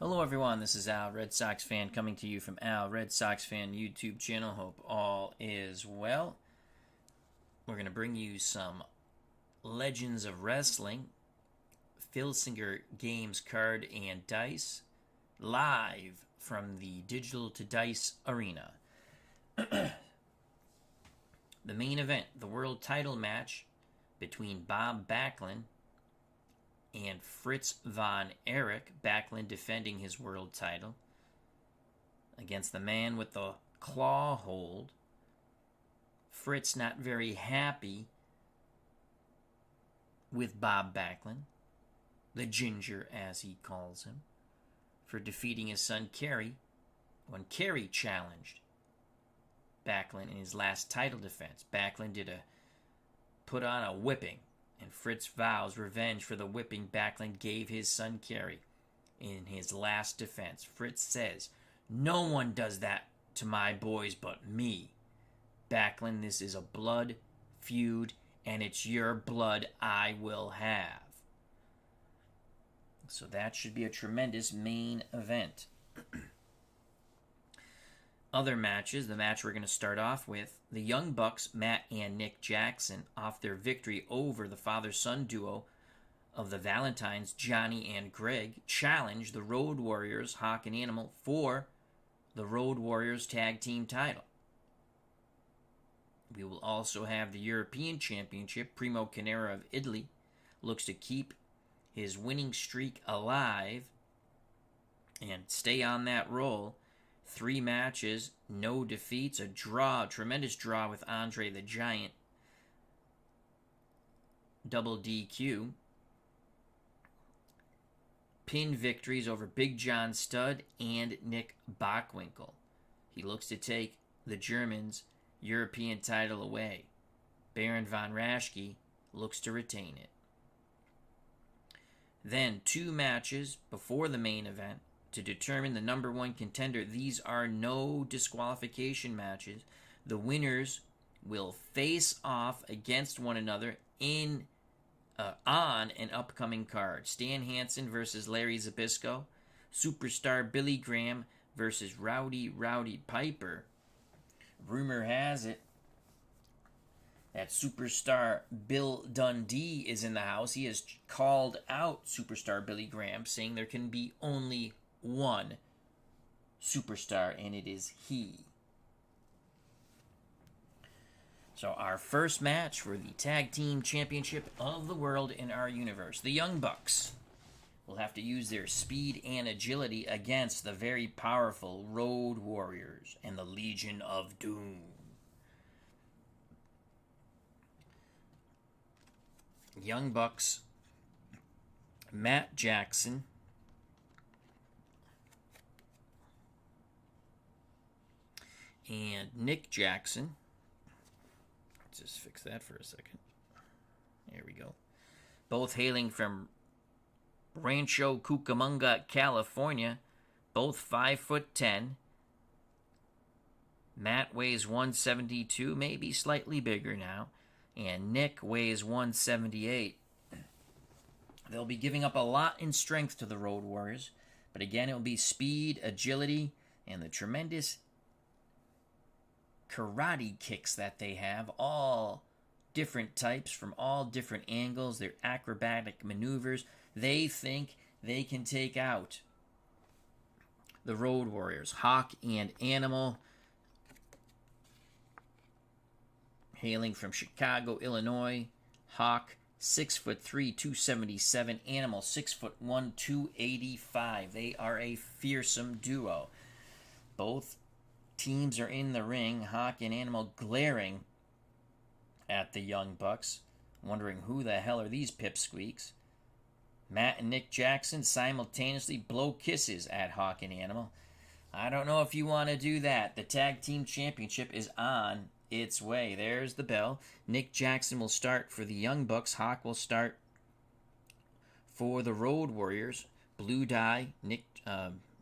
Hello everyone, this is Al, Red Sox fan, coming to you from Al, Red Sox fan YouTube channel. Hope all is well. We're going to bring you some Legends of Wrestling, Filsinger Games Card and Dice, live from the Digital to Dice Arena. The main event, the world title match between Bob Backlund and Fritz Von Erich, Backlund defending his world title against the man with the claw hold. Fritz not very happy with Bob Backlund, the Ginger as he calls him, for defeating his son Kerry when Kerry challenged Backlund in his last title defense. Backlund put on a whipping, and Fritz vows revenge for the whipping Backlund gave his son Kerry in his last defense. Fritz says, "No one does that to my boys but me. Backlund, this is a blood feud, and it's your blood I will have." So that should be a tremendous main event. Other matches, the match we're going to start off with, the Young Bucks, Matt and Nick Jackson, off their victory over the father-son duo of the Valentines, Johnny and Greg, challenge the Road Warriors, Hawk and Animal, for the Road Warriors Tag Team title. We will also have the European Championship. Primo Carnera of Italy looks to keep his winning streak alive and stay on that roll. 3 matches, no defeats, a draw, a tremendous draw with Andre the Giant. Double DQ. Pin victories over Big John Studd and Nick Bockwinkel. He looks to take the Germans' European title away. Baron Von Raschke looks to retain it. Then 2 matches before the main event to determine the number 1 contender. These are no disqualification matches. The winners will face off against one another on an upcoming card. Stan Hansen versus Larry Zabisco. Superstar Billy Graham versus Rowdy Piper. Rumor has it that superstar Bill Dundee is in the house. He has called out superstar Billy Graham, saying there can be only one superstar, and it is he. So our first match for the Tag Team Championship of the world in our universe. The Young Bucks will have to use their speed and agility against the very powerful Road Warriors and the Legion of Doom. Young Bucks, Matt Jackson, and Nick Jackson. Let's just fix that for a second. There we go. Both hailing from Rancho Cucamonga, California. Both 5'10". Matt weighs 172, maybe slightly bigger now. And Nick weighs 178. They'll be giving up a lot in strength to the Road Warriors. But again, it will be speed, agility, and the tremendous karate kicks that they have, all different types from all different angles, their acrobatic maneuvers. They think they can take out the Road Warriors. Hawk and Animal, hailing from Chicago, Illinois. Hawk, 6'3", 277. Animal, 6'1", 285. They are a fearsome duo. Both teams are in the ring. Hawk and Animal glaring at the Young Bucks, wondering who the hell are these pipsqueaks. Matt and Nick Jackson simultaneously blow kisses at Hawk and Animal. I don't know if you want to do that. The Tag Team Championship is on its way. There's the bell. Nick Jackson will start for the Young Bucks. Hawk will start for the Road Warriors. Blue die,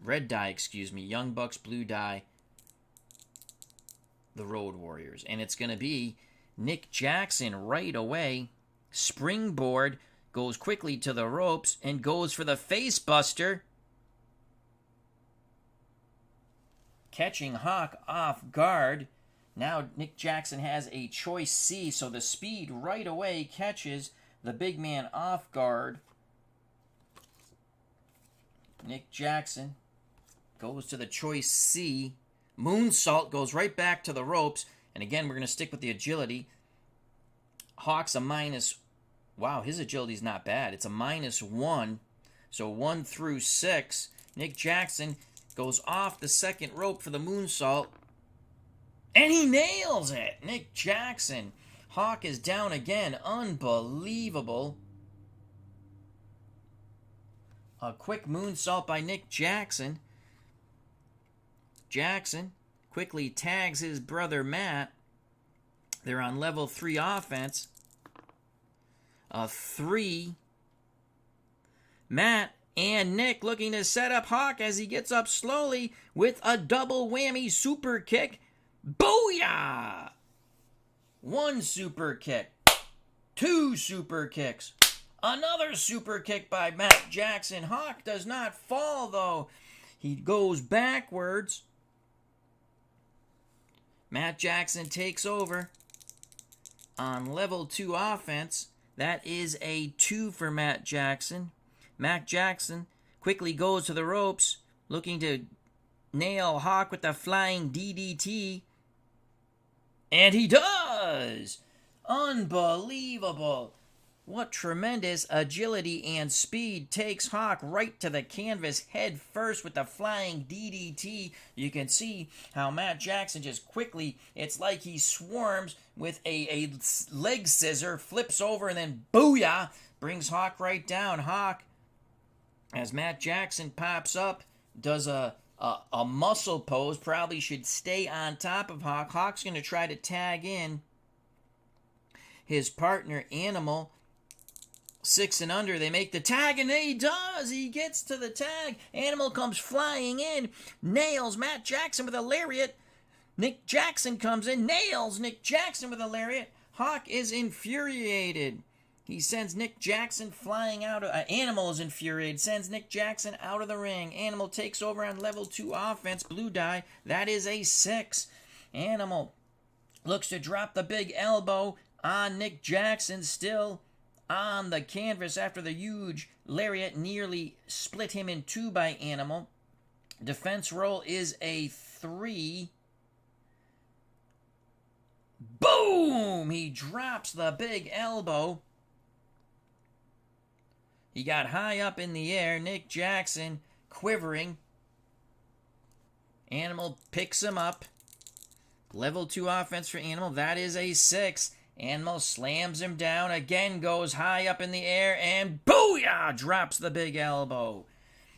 red die, Young Bucks, blue die, the Road Warriors. And it's going to be Nick Jackson right away. Springboard, goes quickly to the ropes, and goes for the face buster. catching Hawk off guard. Now Nick Jackson has a choice C, so the speed right away catches the big man off guard. Nick Jackson goes to the choice C. Moonsault goes right back to the ropes. And again, we're going to stick with the agility. Hawk's a minus. Wow, his agility's not bad. It's a -1. So 1 through 6. Nick Jackson goes off the second rope for the moonsault. And he nails it. Nick Jackson. Hawk is down again. Unbelievable. A quick moonsault by Nick Jackson. Jackson quickly tags his brother Matt. They're on level 3 offense. A 3. Matt and Nick looking to set up Hawk as he gets up slowly with a double whammy super kick. Booyah! 1 super kick. 2 super kicks. Another super kick by Matt Jackson. Hawk does not fall, though. He goes backwards. Matt Jackson takes over on level 2 offense. That is a 2 for Matt Jackson. Matt Jackson quickly goes to the ropes, looking to nail Hawk with the flying DDT. And he does! Unbelievable! What tremendous agility and speed takes Hawk right to the canvas head first with the flying DDT. You can see how Matt Jackson just quickly, it's like he swarms with a leg scissor, flips over, and then booyah, brings Hawk right down. Hawk, as Matt Jackson pops up, does a muscle pose, probably should stay on top of Hawk. Hawk's going to try to tag in his partner, Animal. 6 and under, they make the tag, and he does! He gets to the tag. Animal comes flying in, nails Matt Jackson with a lariat. Nick Jackson comes in, nails Nick Jackson with a lariat. Hawk is infuriated. He sends Nick Jackson flying out. Animal is infuriated, sends Nick Jackson out of the ring. Animal takes over on level 2 offense, blue die. That is a 6. Animal looks to drop the big elbow on Nick Jackson, still on the canvas after the huge lariat nearly split him in 2 by Animal. Defense roll is a 3. Boom! He drops the big elbow. He got high up in the air. Nick Jackson quivering. Animal picks him up. Level 2 offense for Animal. That is a 6. Animal slams him down, again goes high up in the air, and booyah! Drops the big elbow.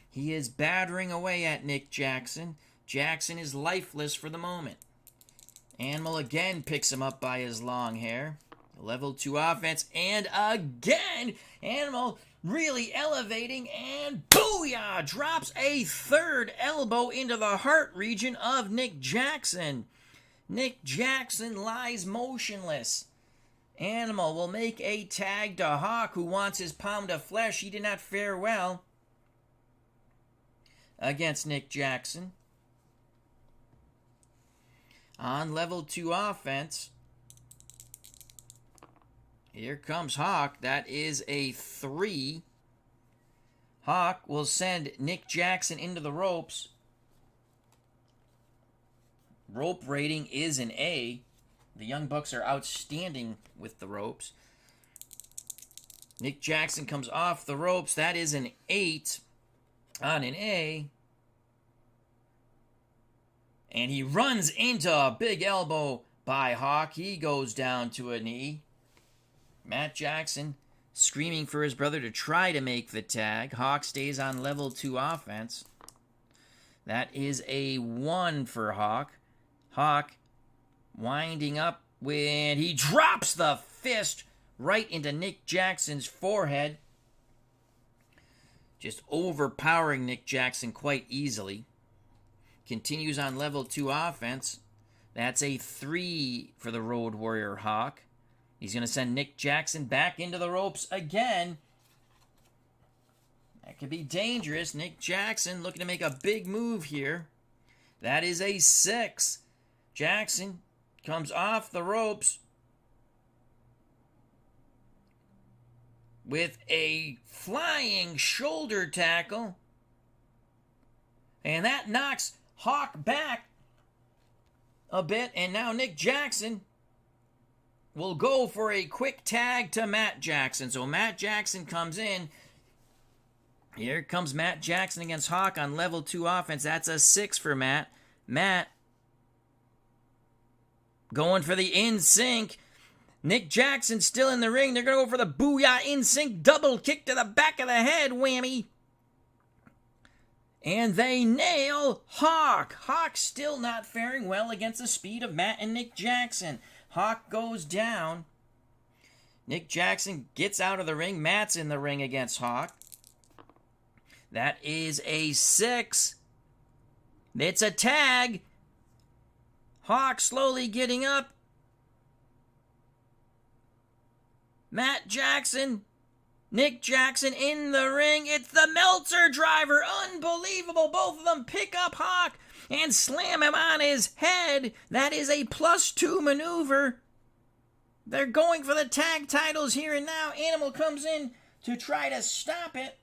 He is battering away at Nick Jackson. Jackson is lifeless for the moment. Animal again picks him up by his long hair. Level 2 offense, and again, Animal really elevating, and booyah! Drops a 3rd elbow into the heart region of Nick Jackson. Nick Jackson lies motionless. Animal will make a tag to Hawk, who wants his pound of flesh. He did not fare well against Nick Jackson. On level 2 offense, here comes Hawk. That is a 3. Hawk will send Nick Jackson into the ropes. Rope rating is an A. The Young Bucks are outstanding with the ropes. Nick Jackson comes off the ropes. That is an 8 on an A. And he runs into a big elbow by Hawk. He goes down to a knee. Matt Jackson screaming for his brother to try to make the tag. Hawk stays on level 2 offense. That is a 1 for Hawk. Hawk winding up when he drops the fist right into Nick Jackson's forehead. Just overpowering Nick Jackson quite easily. Continues on level 2 offense. That's a 3 for the Road Warrior Hawk. He's going to send Nick Jackson back into the ropes again. That could be dangerous. Nick Jackson looking to make a big move here. That is a 6. Jackson comes off the ropes with a flying shoulder tackle. And that knocks Hawk back a bit. And now Nick Jackson will go for a quick tag to Matt Jackson. So Matt Jackson comes in. Here comes Matt Jackson against Hawk on level 2 offense. That's a 6 for Matt. Matt going for the in sync. Nick Jackson still in the ring. They're going to go for the Booyah in sync double kick to the back of the head. Whammy. And they nail Hawk. Hawk still not faring well against the speed of Matt and Nick Jackson. Hawk goes down. Nick Jackson gets out of the ring. Matt's in the ring against Hawk. That is a 6. It's a tag. Hawk slowly getting up. Matt Jackson, Nick Jackson in the ring. It's the Meltzer driver. Unbelievable. Both of them pick up Hawk and slam him on his head. That is a +2 maneuver. They're going for the tag titles here and now. Animal comes in to try to stop it.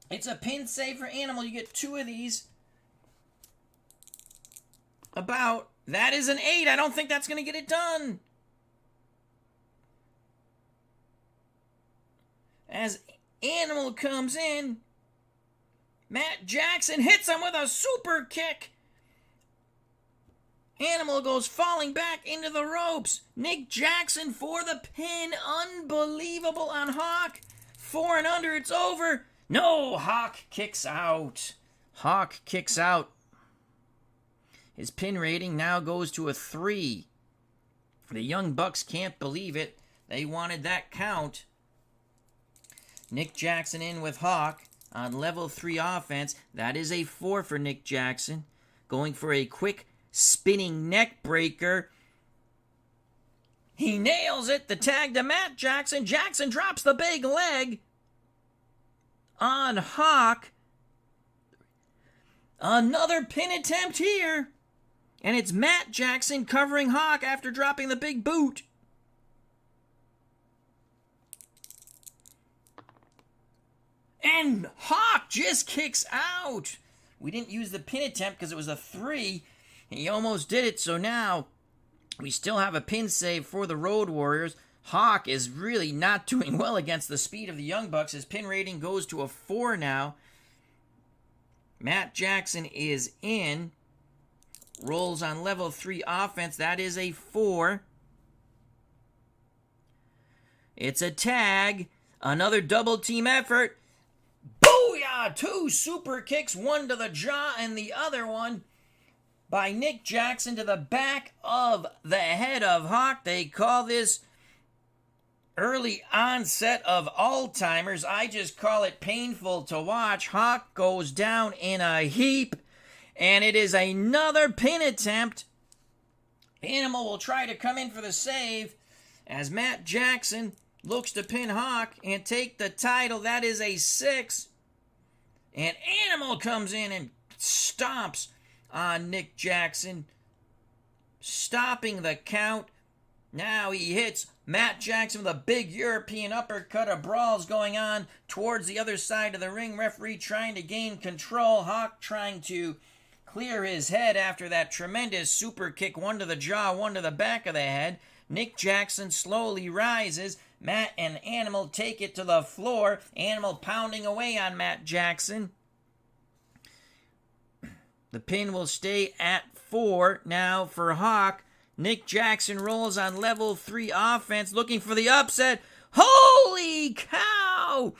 It's a pin save for Animal. You get 2 of these. That is an 8. I don't think that's going to get it done. As Animal comes in, Matt Jackson hits him with a super kick. Animal goes falling back into the ropes. Nick Jackson for the pin. Unbelievable on Hawk. 4 and under, it's over. No, Hawk kicks out. Hawk kicks out. His pin rating now goes to a 3. The Young Bucks can't believe it. They wanted that count. Nick Jackson in with Hawk on level 3 offense. That is a 4 for Nick Jackson. Going for a quick spinning neck breaker. He nails it. The tag to Matt Jackson. Jackson drops the big leg on Hawk. Another pin attempt here. And it's Matt Jackson covering Hawk after dropping the big boot. And Hawk just kicks out. We didn't use the pin attempt because it was a 3. He almost did it, so now we still have a pin save for the Road Warriors. Hawk is really not doing well against the speed of the Young Bucks. His pin rating goes to a 4 now. Matt Jackson is in. Rolls on level 3 offense. That is a 4. It's a tag. Another double team effort. Booyah! 2 super kicks. One to the jaw and the other one by Nick Jackson to the back of the head of Hawk. They call this early onset of Alzheimer's. I just call it painful to watch. Hawk goes down in a heap. And it is another pin attempt. Animal will try to come in for the save as Matt Jackson looks to pin Hawk and take the title. That is a 6. And Animal comes in and stomps on Nick Jackson, stopping the count. Now he hits Matt Jackson with a big European uppercut. A brawl's going on towards the other side of the ring. Referee trying to gain control. Hawk trying to clear his head after that tremendous super kick. One to the jaw, one to the back of the head. Nick Jackson slowly rises. Matt and Animal take it to the floor. Animal pounding away on Matt Jackson. The pin will stay at 4 now for Hawk. Nick Jackson rolls on level 3 offense, looking for the upset. Holy cow!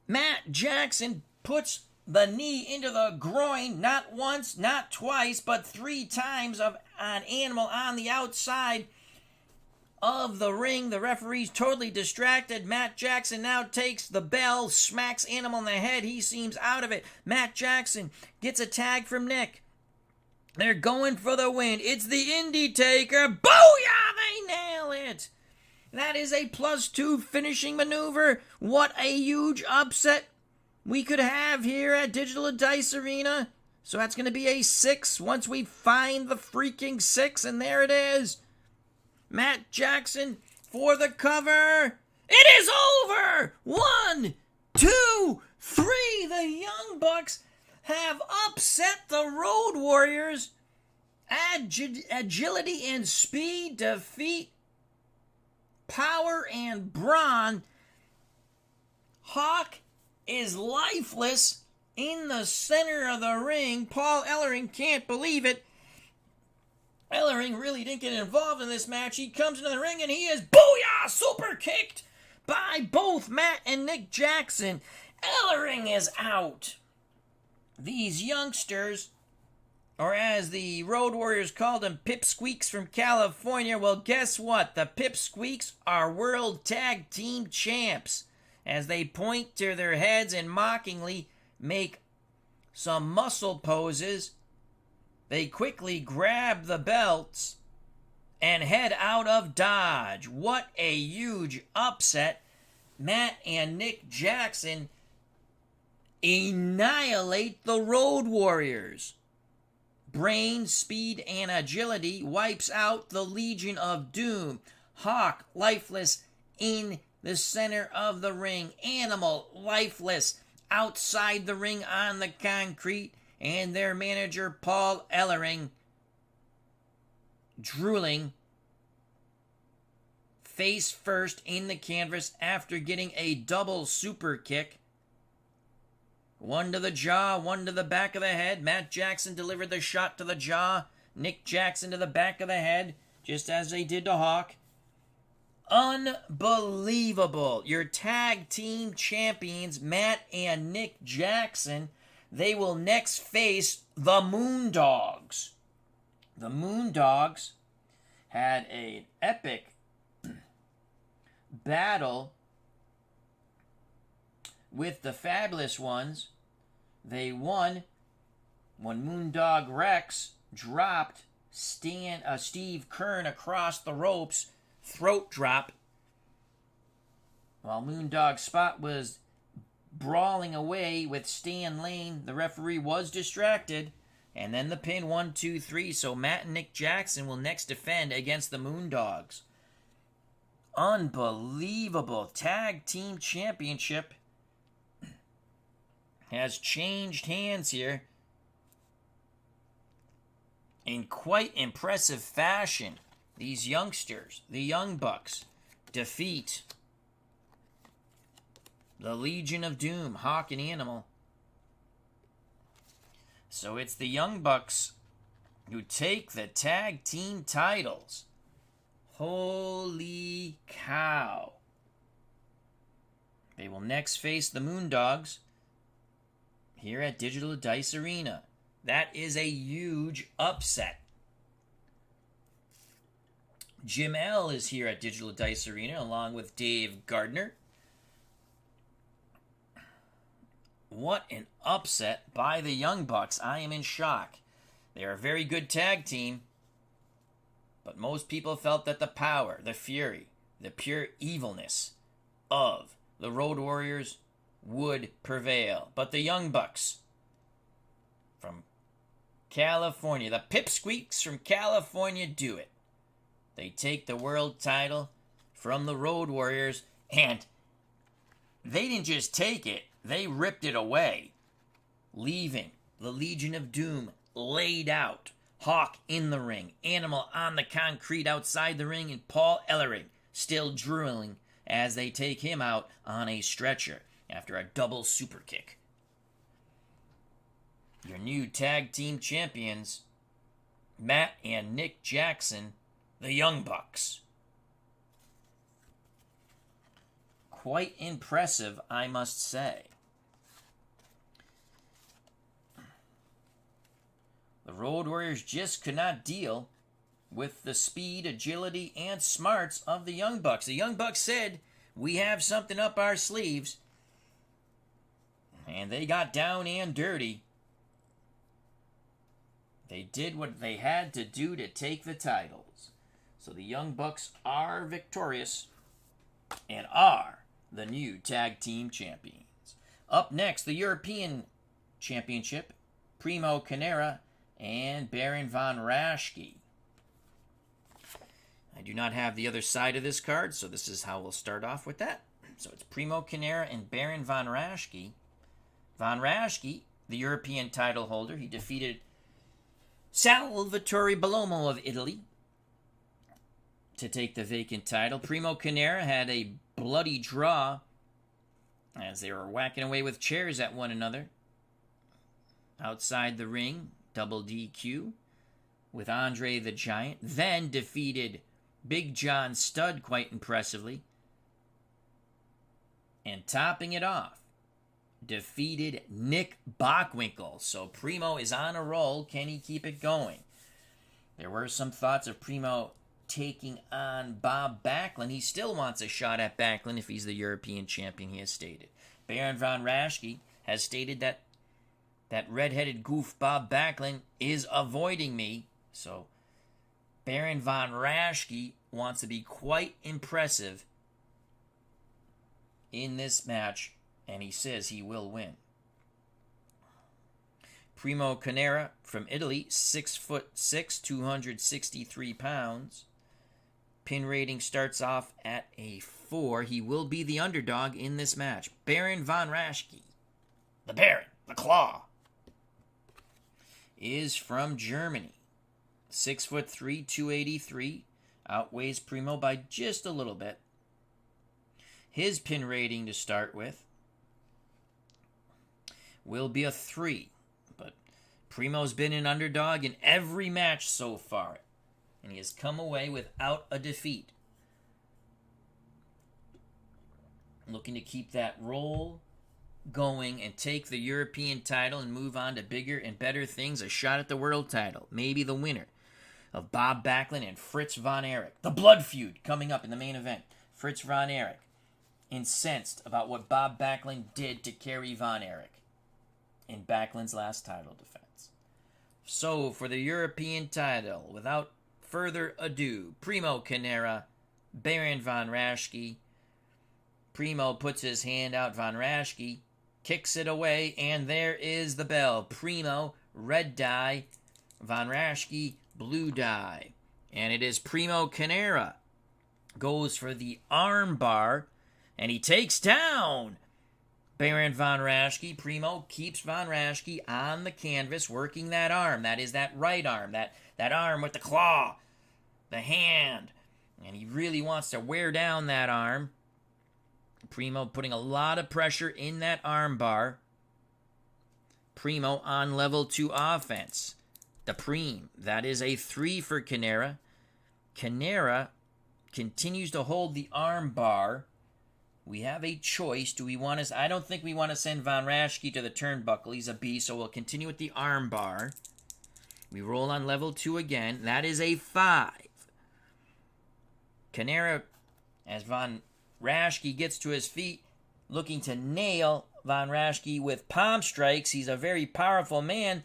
Matt Jackson puts the knee into the groin, not once, not twice, but 3 times on Animal on the outside of the ring. The referee's totally distracted. Matt Jackson now takes the bell, smacks Animal in the head. He seems out of it. Matt Jackson gets a tag from Nick. They're going for the win. It's the Indie Taker. Booyah! They nail it. That is a +2 finishing maneuver. What a huge upset we could have here at Digital Dice Arena. So that's going to be a 6 once we find the freaking 6, and there it is. Matt Jackson for the cover. It is over! 1, 2, 3. The Young Bucks have upset the Road Warriors. Agility and speed defeat power and brawn. Hawk is lifeless in the center of the ring. Paul Ellering can't believe it. Ellering really didn't get involved in this match. He comes into the ring and he is booyah super kicked by both Matt and Nick Jackson. Ellering is out. These youngsters, or as the Road Warriors called them, Pipsqueaks from California. Well, guess what? The Pipsqueaks are World Tag Team Champs. As they point to their heads and mockingly make some muscle poses, they quickly grab the belts and head out of Dodge. What a huge upset. Matt and Nick Jackson annihilate the Road Warriors. Brain, speed, and agility wipes out the Legion of Doom. Hawk, lifeless in the center of the ring. Animal, lifeless outside the ring on the concrete. And their manager, Paul Ellering, drooling face first in the canvas after getting a double super kick. One to the jaw, one to the back of the head. Matt Jackson delivered the shot to the jaw. Nick Jackson to the back of the head, just as they did to Hawk. Unbelievable. Your tag team champions, Matt and Nick Jackson, they will next face the Moondogs. The Moondogs had an epic battle with the Fabulous Ones. They won when Moondog Rex dropped Steve Kern across the ropes, throat drop, while Moondog Spot was brawling away with Stan Lane. The referee was distracted, and then the pin 1, 2, 3. So Matt and Nick Jackson will next defend against the Moondogs. Unbelievable. Tag Team Championship has changed hands here in quite impressive fashion. These youngsters, the Young Bucks, defeat the Legion of Doom, Hawk and Animal. So it's the Young Bucks who take the tag team titles. Holy cow. They will next face the Moondogs here at Digital Dice Arena. That is a huge upset. Jim L. is here at Digital Dice Arena along with Dave Gardner. What an upset by the Young Bucks. I am in shock. They are a very good tag team, but most people felt that the power, the fury, the pure evilness of the Road Warriors would prevail. But the Young Bucks from California, the Pipsqueaks from California, do it. They take the world title from the Road Warriors, and they didn't just take it, they ripped it away, leaving the Legion of Doom laid out. Hawk in the ring, Animal on the concrete outside the ring, and Paul Ellering still drooling as they take him out on a stretcher after a double super kick. Your new tag team champions, Matt and Nick Jackson, the Young Bucks. Quite impressive, I must say. The Road Warriors just could not deal with the speed, agility, and smarts of the Young Bucks. The Young Bucks said, we have something up our sleeves. And they got down and dirty. They did what they had to do to take the titles. So the Young Bucks are victorious and are the new tag team champions. Up next, the European Championship, Primo Carnera and Baron Von Raschke. I do not have the other side of this card, so this is how we'll start off with that. So it's Primo Carnera and Baron Von Raschke. Von Raschke, the European title holder, he defeated Salvatore Bellomo of Italy to take the vacant title. Primo Carnera had a bloody draw as they were whacking away with chairs at one another outside the ring, double DQ, with Andre the Giant. Then defeated Big John Studd quite impressively. And topping it off, defeated Nick Bockwinkel. So Primo is on a roll. Can he keep it going? There were some thoughts of Primo taking on Bob Backlund. He still wants a shot at Backlund if he's the European champion, he has stated. Baron Von Raschke has stated that red-headed goof Bob Backlund is avoiding me. So Baron Von Raschke wants to be quite impressive in this match, and he says he will win. Primo Carnera from Italy, 6'6", 263 pounds. Pin rating starts off at a 4. He will be the underdog in this match. Baron Von Raschke, the Baron, the Claw, is from Germany. 6'3", 283. Outweighs Primo by just a little bit. His pin rating to start with will be a 3. But Primo's been an underdog in every match so far, and he has come away without a defeat. Looking to keep that roll going and take the European title and move on to bigger and better things. A shot at the world title. Maybe the winner of Bob Backlund and Fritz Von Erich. The blood feud coming up in the main event. Fritz Von Erich incensed about what Bob Backlund did to Kerry Von Erich in Backlund's last title defense. So for the European title, without further ado, Primo Carnera, Baron Von Raschke. Primo puts his hand out. Von Raschke kicks it away, and there is the bell. Primo, red die. Von Raschke, blue die. And it is Primo Carnera. Goes for the arm bar, and he takes down Baron Von Raschke. Primo keeps Von Raschke on the canvas, working that arm. That is that right arm, that arm with the claw, the hand. And he really wants to wear down that arm. Primo putting a lot of pressure in that arm bar. Primo on level 2 offense. The Preem, that is a 3 for Carnera. Carnera continues to hold the arm bar. We have a choice. Do we want to... I don't think we want to send Von Raschke to the turnbuckle. He's a B, so we'll continue with the arm bar. We roll on level 2 again. That is a 5. Carnera, as Von Raschke gets to his feet, looking to nail Von Raschke with palm strikes. He's a very powerful man.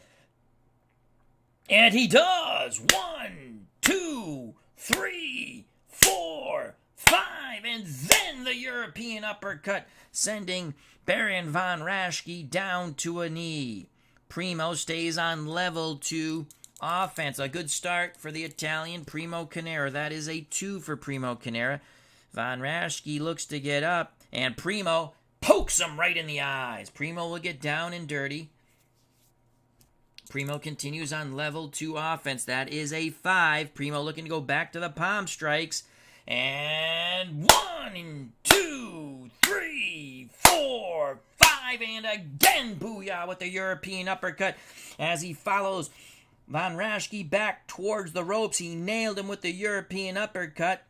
And he does! 1, 2, 3, 4, 5, and then the European uppercut, sending Baron Von Raschke down to a knee. Primo stays on level 2 offense. A good start for the Italian Primo Carnera. That is a 2 for Primo Carnera. Von Raschke looks to get up, and Primo pokes him right in the eyes. Primo will get down and dirty. Primo continues on level 2 offense. That is a 5. Primo looking to go back to the palm strikes. And 1, 2, 3, 4, 5, and again, booyah, with the European uppercut as he follows Von Raschke back towards the ropes. He nailed him with the European uppercut.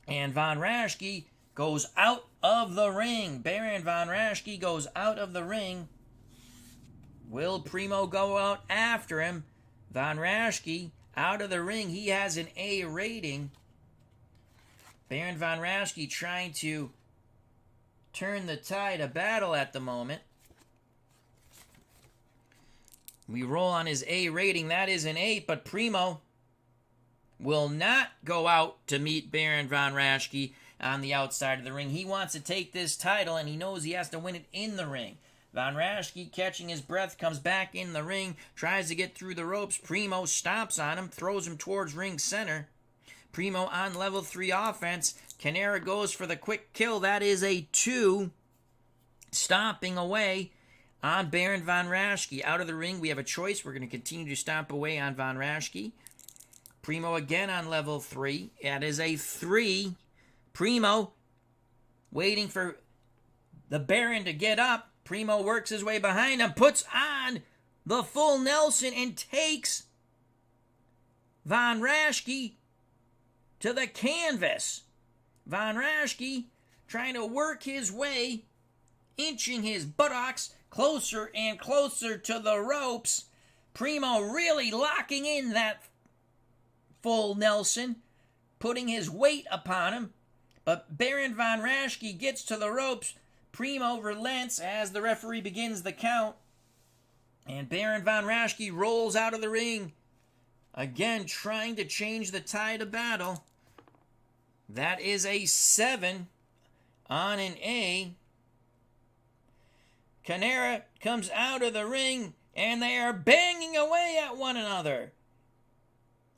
And Von Raschke goes out of the ring. Baron Von Raschke goes out of the ring. Will Primo go out after him? Von Raschke out of the ring. He has an A rating. Baron Von Raschke trying to turn the tide of battle at the moment. We roll on his A rating. That is an 8, but Primo will not go out to meet Baron Von Raschke on the outside of the ring. He wants to take this title, and he knows he has to win it in the ring. Von Raschke, catching his breath, comes back in the ring, tries to get through the ropes. Primo stomps on him, throws him towards ring center. Primo on level 3 offense. Carnera goes for the quick kill. That is a 2. Stomping away on Baron Von Raschke. Out of the ring, we have a choice. We're going to continue to stomp away on Von Raschke. Primo again on level 3. That is a 3. Primo waiting for the Baron to get up. Primo works his way behind him, puts on the full Nelson, and takes Von Raschke to the canvas. Von Raschke trying to work his way, inching his buttocks closer and closer to the ropes. Primo really locking in that full Nelson, putting his weight upon him. But Baron Von Raschke gets to the ropes. Primo relents as the referee begins the count. And Baron Von Raschke rolls out of the ring. Again, trying to change the tide of battle. That is a 7 on an A. Carnera comes out of the ring, and they are banging away at one another.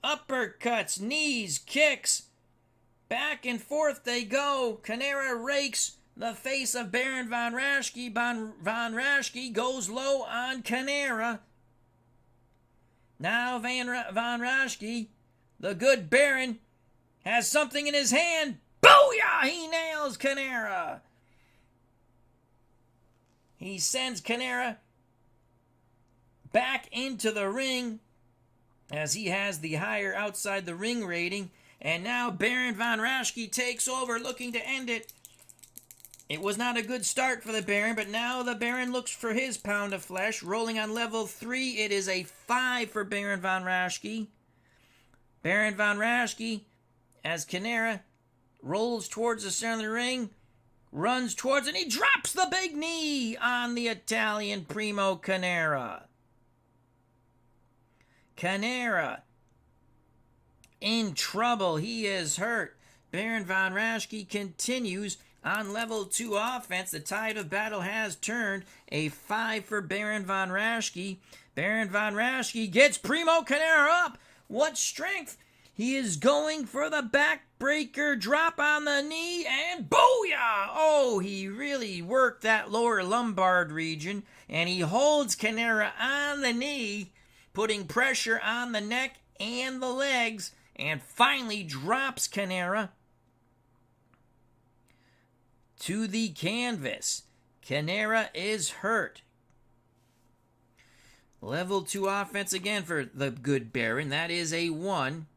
Uppercuts, knees, kicks. Back and forth they go. Carnera rakes the face of Baron Von Raschke. Von Raschke goes low on Carnera. Now Von Raschke, the good Baron, has something in his hand. Booyah! He nails Carnera. He sends Carnera back into the ring as he has the higher outside the ring rating. And now Baron Von Raschke takes over, looking to end it. It was not a good start for the Baron, but now the Baron looks for his pound of flesh. Rolling on level 3, it is a 5 for Baron Von Raschke. Baron Von Raschke, as Carnera rolls towards the center of the ring, runs towards, and he drops the big knee on the Italian Primo Carnera. Carnera in trouble. He is hurt. Baron Von Raschke continues on level 2 offense. The tide of battle has turned. A 5 for Baron Von Raschke. Baron Von Raschke gets Primo Carnera up. What strength! He is going for the backbreaker drop on the knee, and booyah! Oh, he really worked that lower lumbar region, and he holds Carnera on the knee, putting pressure on the neck and the legs, and finally drops Carnera to the canvas. Carnera is hurt. Level 2 offense again for the good Baron. That is a 1.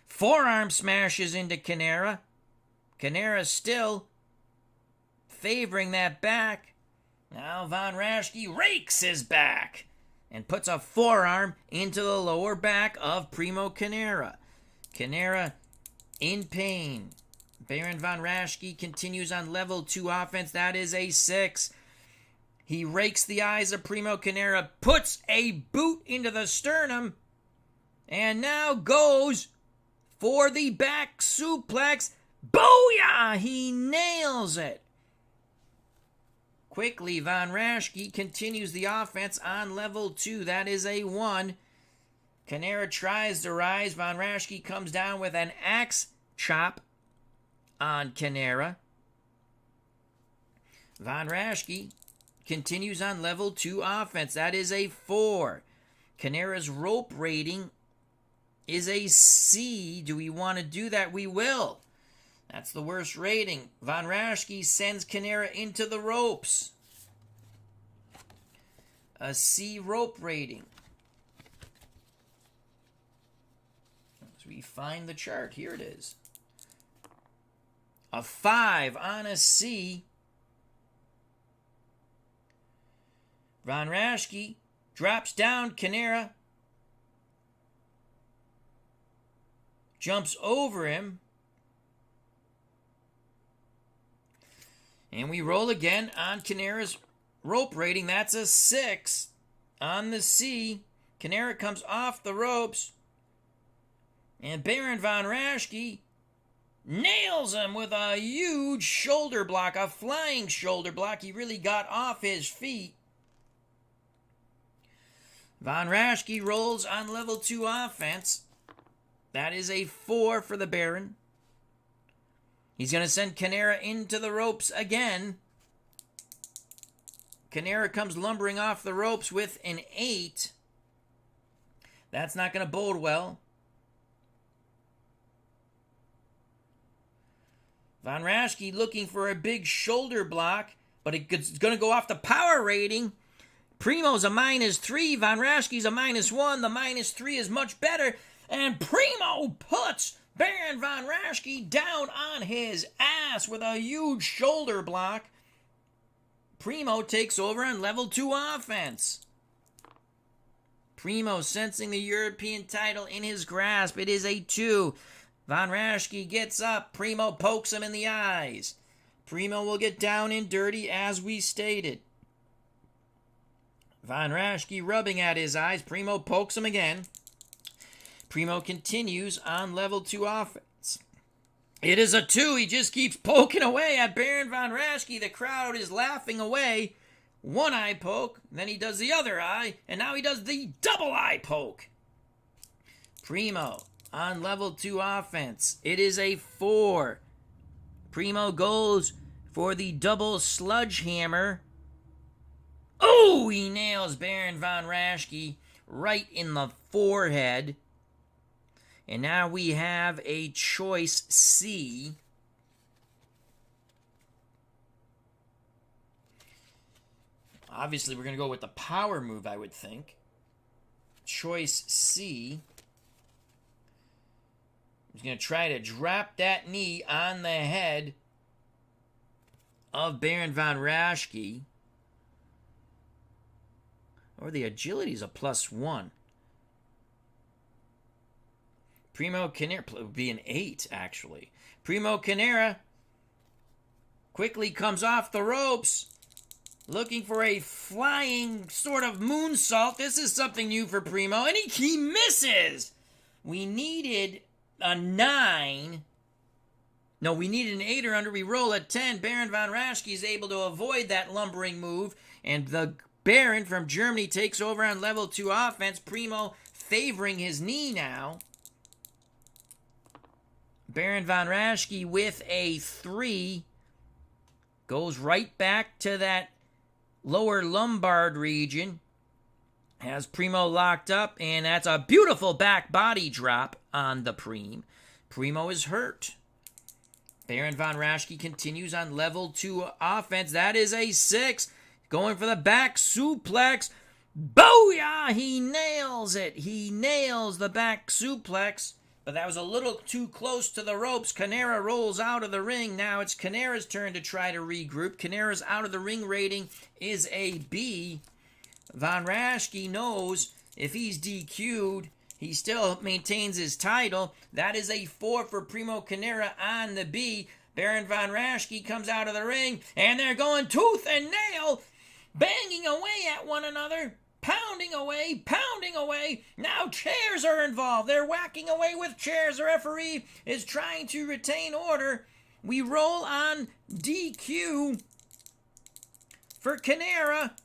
Forearm smashes into Carnera. Carnera still favoring that back. Now Von Raschke rakes his back and puts a forearm into the lower back of Primo Carnera. Carnera in pain. Baron Von Raschke continues on level 2 offense. That is a 6. He rakes the eyes of Primo Carnera, puts a boot into the sternum, and now goes for the back suplex. Booyah! He nails it. Quickly, Von Raschke continues the offense on level 2. That is a 1. Carnera tries to rise. Von Raschke comes down with an axe chop on Carnera. Von Raschke continues on level 2 offense. That is a 4. Carnera's rope rating is a C. Do we want to do that? We will. That's the worst rating. Von Raschke sends Carnera into the ropes. A C rope rating. As we find the chart, here it is. A 5 on a C. Von Raschke drops down. Carnera jumps over him. And we roll again on Carnera's rope rating. That's a 6 on the C. Carnera comes off the ropes. And Baron Von Raschke nails him with a huge shoulder block, a flying shoulder block. He really got off his feet. Von Raschke rolls on level 2 offense. That is a 4 for the Baron. He's going to send Carnera into the ropes again. Carnera comes lumbering off the ropes with an 8. That's not going to bode well. Von Raschke looking for a big shoulder block, but it's going to go off the power rating. Primo's a -3. Von Raschke's a -1. The -3 is much better. And Primo puts Baron Von Raschke down on his ass with a huge shoulder block. Primo takes over on level 2 offense. Primo sensing the European title in his grasp. It is a 2. Von Raschke gets up. Primo pokes him in the eyes. Primo will get down and dirty as we stated. Von Raschke rubbing at his eyes. Primo pokes him again. Primo continues on level 2 offense. It is a 2. He just keeps poking away at Baron Von Raschke. The crowd is laughing away. One eye poke, then he does the other eye, and now he does the double eye poke. Primo on level 2 offense. It is a 4. Primo goes for the double sludge hammer. Oh, he nails Baron Von Raschke right in the forehead. And now we have a choice C. Obviously, we're going to go with the power move, I would think. Choice C. He's going to try to drop that knee on the head of Baron Von Raschke. Or the agility is a +1. Primo Carnera would be an 8, actually. Primo Carnera quickly comes off the ropes, looking for a flying sort of moonsault. This is something new for Primo, and he misses. We needed a 9. No, we needed an 8 or under. We roll at 10. Baron Von Raschke is able to avoid that lumbering move, and the Baron from Germany takes over on level 2 offense. Primo favoring his knee now. Baron Von Raschke with a 3 goes right back to that lower lumbar region. Has Primo locked up, and that's a beautiful back body drop on the Preem. Primo is hurt. Baron Von Raschke continues on level 2 offense. That is a 6. Going for the back suplex. Booyah! He nails it. He nails the back suplex. But that was a little too close to the ropes. Carnera rolls out of the ring. Now it's Carnera's turn to try to regroup. Carnera's out of the ring rating is a B. Von Raschke knows if he's DQ'd, he still maintains his title. That is a 4 for Primo Carnera on the B. Baron Von Raschke comes out of the ring, and they're going tooth and nail, banging away at one another. Pounding away, pounding away. Now chairs are involved. They're whacking away with chairs. The referee is trying to retain order. We roll on DQ for Carnera.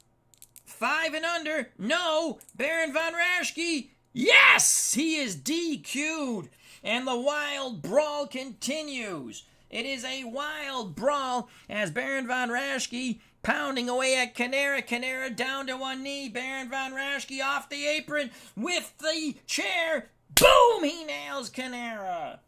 5 and under. No. Baron Von Raschke. Yes! He is DQ'd. And the wild brawl continues. It is a wild brawl as Baron Von Raschke pounding away at Carnera. Carnera down to one knee. Baron Von Raschke off the apron with the chair. Boom! He nails Carnera.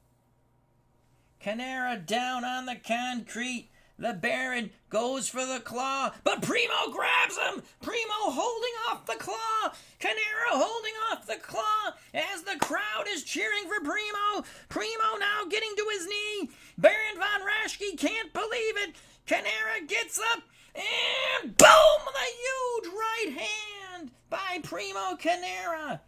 Carnera down on the concrete. The Baron goes for the claw, but Primo grabs him. Primo holding off the claw. Carnera holding off the claw as the crowd is cheering for Primo. Primo now getting to his knee. Baron Von Raschke can't believe it. Carnera gets up. And boom! The huge right hand by Primo Carnera.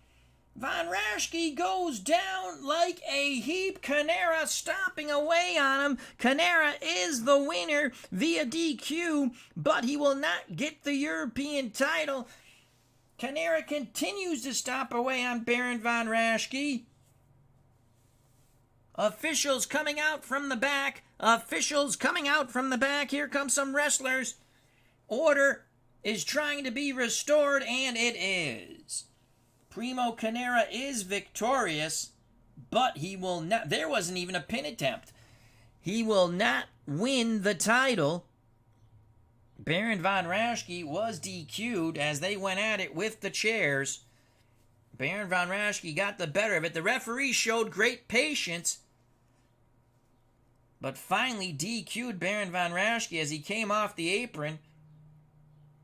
Von Raschke goes down like a heap. Carnera stomping away on him. Carnera is the winner via DQ, but he will not get the European title. Carnera continues to stomp away on Baron Von Raschke. Officials coming out from the back. Officials coming out from the back. Here come some wrestlers. Order is trying to be restored, and it is. Primo Carnera is victorious, but he will not. There wasn't even a pin attempt. He will not win the title. Baron Von Raschke was DQ'd as they went at it with the chairs. Baron Von Raschke got the better of it. The referee showed great patience, but finally DQ'd Baron Von Raschke as he came off the apron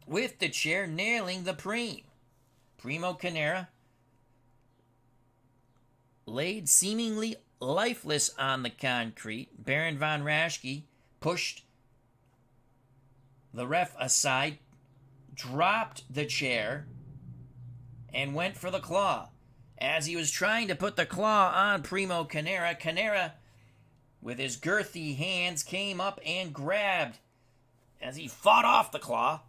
with the chair, nailing the Primo. Primo Carnera laid seemingly lifeless on the concrete. Baron Von Raschke pushed the ref aside, dropped the chair, and went for the claw. As he was trying to put the claw on Primo Carnera, Carnera, with his girthy hands, came up and grabbed as he fought off the claw.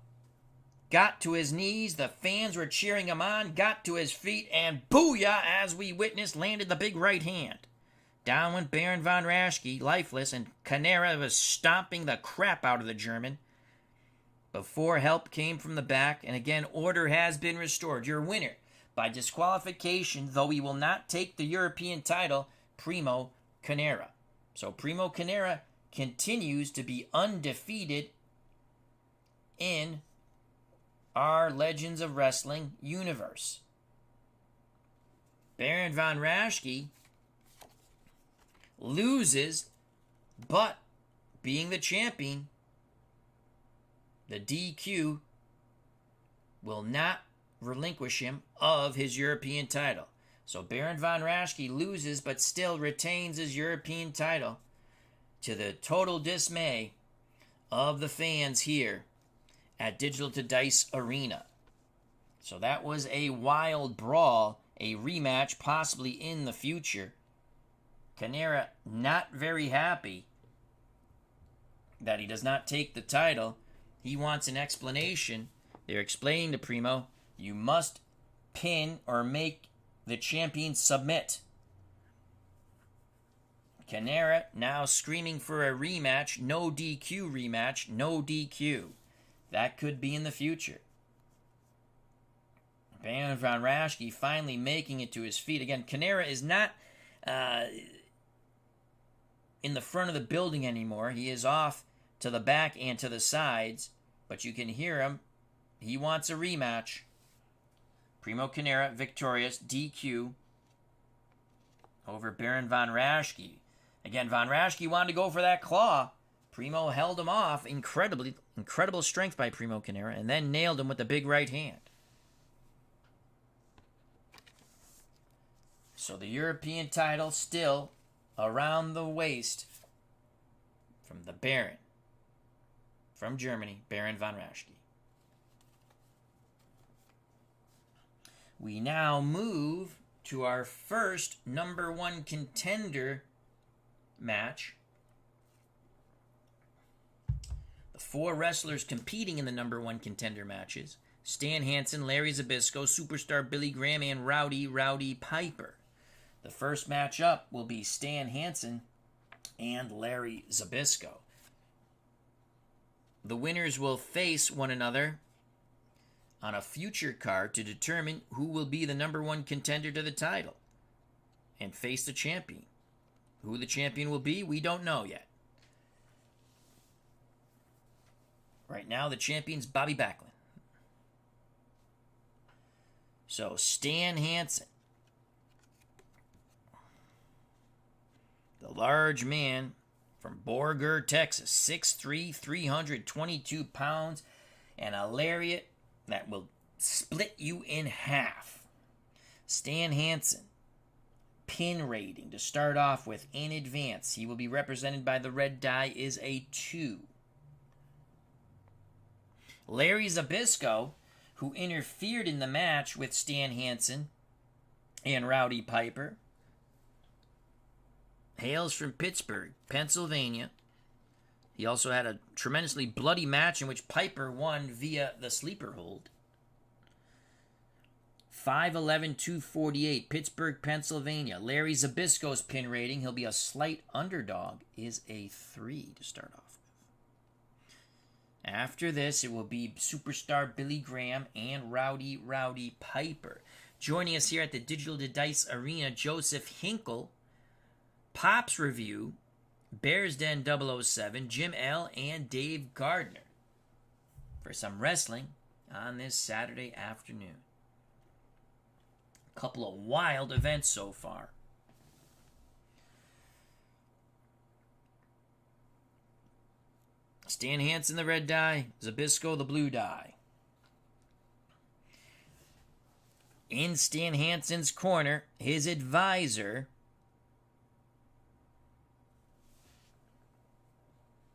Got to his knees, the fans were cheering him on, got to his feet, and booyah, as we witnessed, landed the big right hand. Down went Baron Von Raschke, lifeless, and Carnera was stomping the crap out of the German before help came from the back, and again, order has been restored. Your winner by disqualification, though he will not take the European title, Primo Carnera. So Primo Carnera continues to be undefeated in our Legends of Wrestling universe. Baron Von Raschke loses, but being the champion, the DQ will not relinquish him of his European title. So Baron Von Raschke loses, but still retains his European title, to the total dismay of the fans here at Digital to Dice Arena. So that was a wild brawl, a rematch possibly in the future. Carnera not very happy that he does not take the title. He wants an explanation. They're explaining to Primo, you must pin or make the champion submit. Carnera now screaming for a rematch, no DQ rematch, no DQ. That could be in the future. Baron Von Raschke finally making it to his feet. Again, Carnera is not in the front of the building anymore. He is off to the back and to the sides, but you can hear him. He wants a rematch. Primo Carnera victorious, DQ over Baron Von Raschke. Again, Von Raschke wanted to go for that claw. Primo held him off. Incredible strength by Primo Carnera, and then nailed him with the big right hand. So the European title still around the waist from the Baron from Germany, Baron Von Raschke. We now move to our first number one contender match. The four wrestlers competing in the number one contender matches: Stan Hansen, Larry Zabisco, Superstar Billy Graham, and Rowdy Piper. The first matchup will be Stan Hansen and Larry Zabisco. The winners will face one another on a future card to determine who will be the number one contender to the title and face the champion. Who the champion will be, we don't know yet. Right now, the champion's Bobby Backlund. So, Stan Hansen, the large man from Borger, Texas, 6'3", 322 pounds, and a lariat that will split you in half. Stan Hansen, pin rating to start off with in advance. He will be represented by the red die is a 2. Larry Zabisco, who interfered in the match with Stan Hansen and Rowdy Piper, hails from Pittsburgh, Pennsylvania. He also had a tremendously bloody match in which Piper won via the sleeper hold. 5'11", 248, Pittsburgh, Pennsylvania. Larry Zabisco's pin rating, he'll be a slight underdog, is a 3 to start off with. After this, it will be Superstar Billy Graham and Rowdy Piper. Joining us here at the Digital to Dice Arena, Joseph Hinkle, Pops Review, Bears Den 007, Jim L., and Dave Gardner for some wrestling on this Saturday afternoon. A couple of wild events so far. Stan Hansen, the red die. Zabisco, the blue die. In Stan Hansen's corner, his advisor,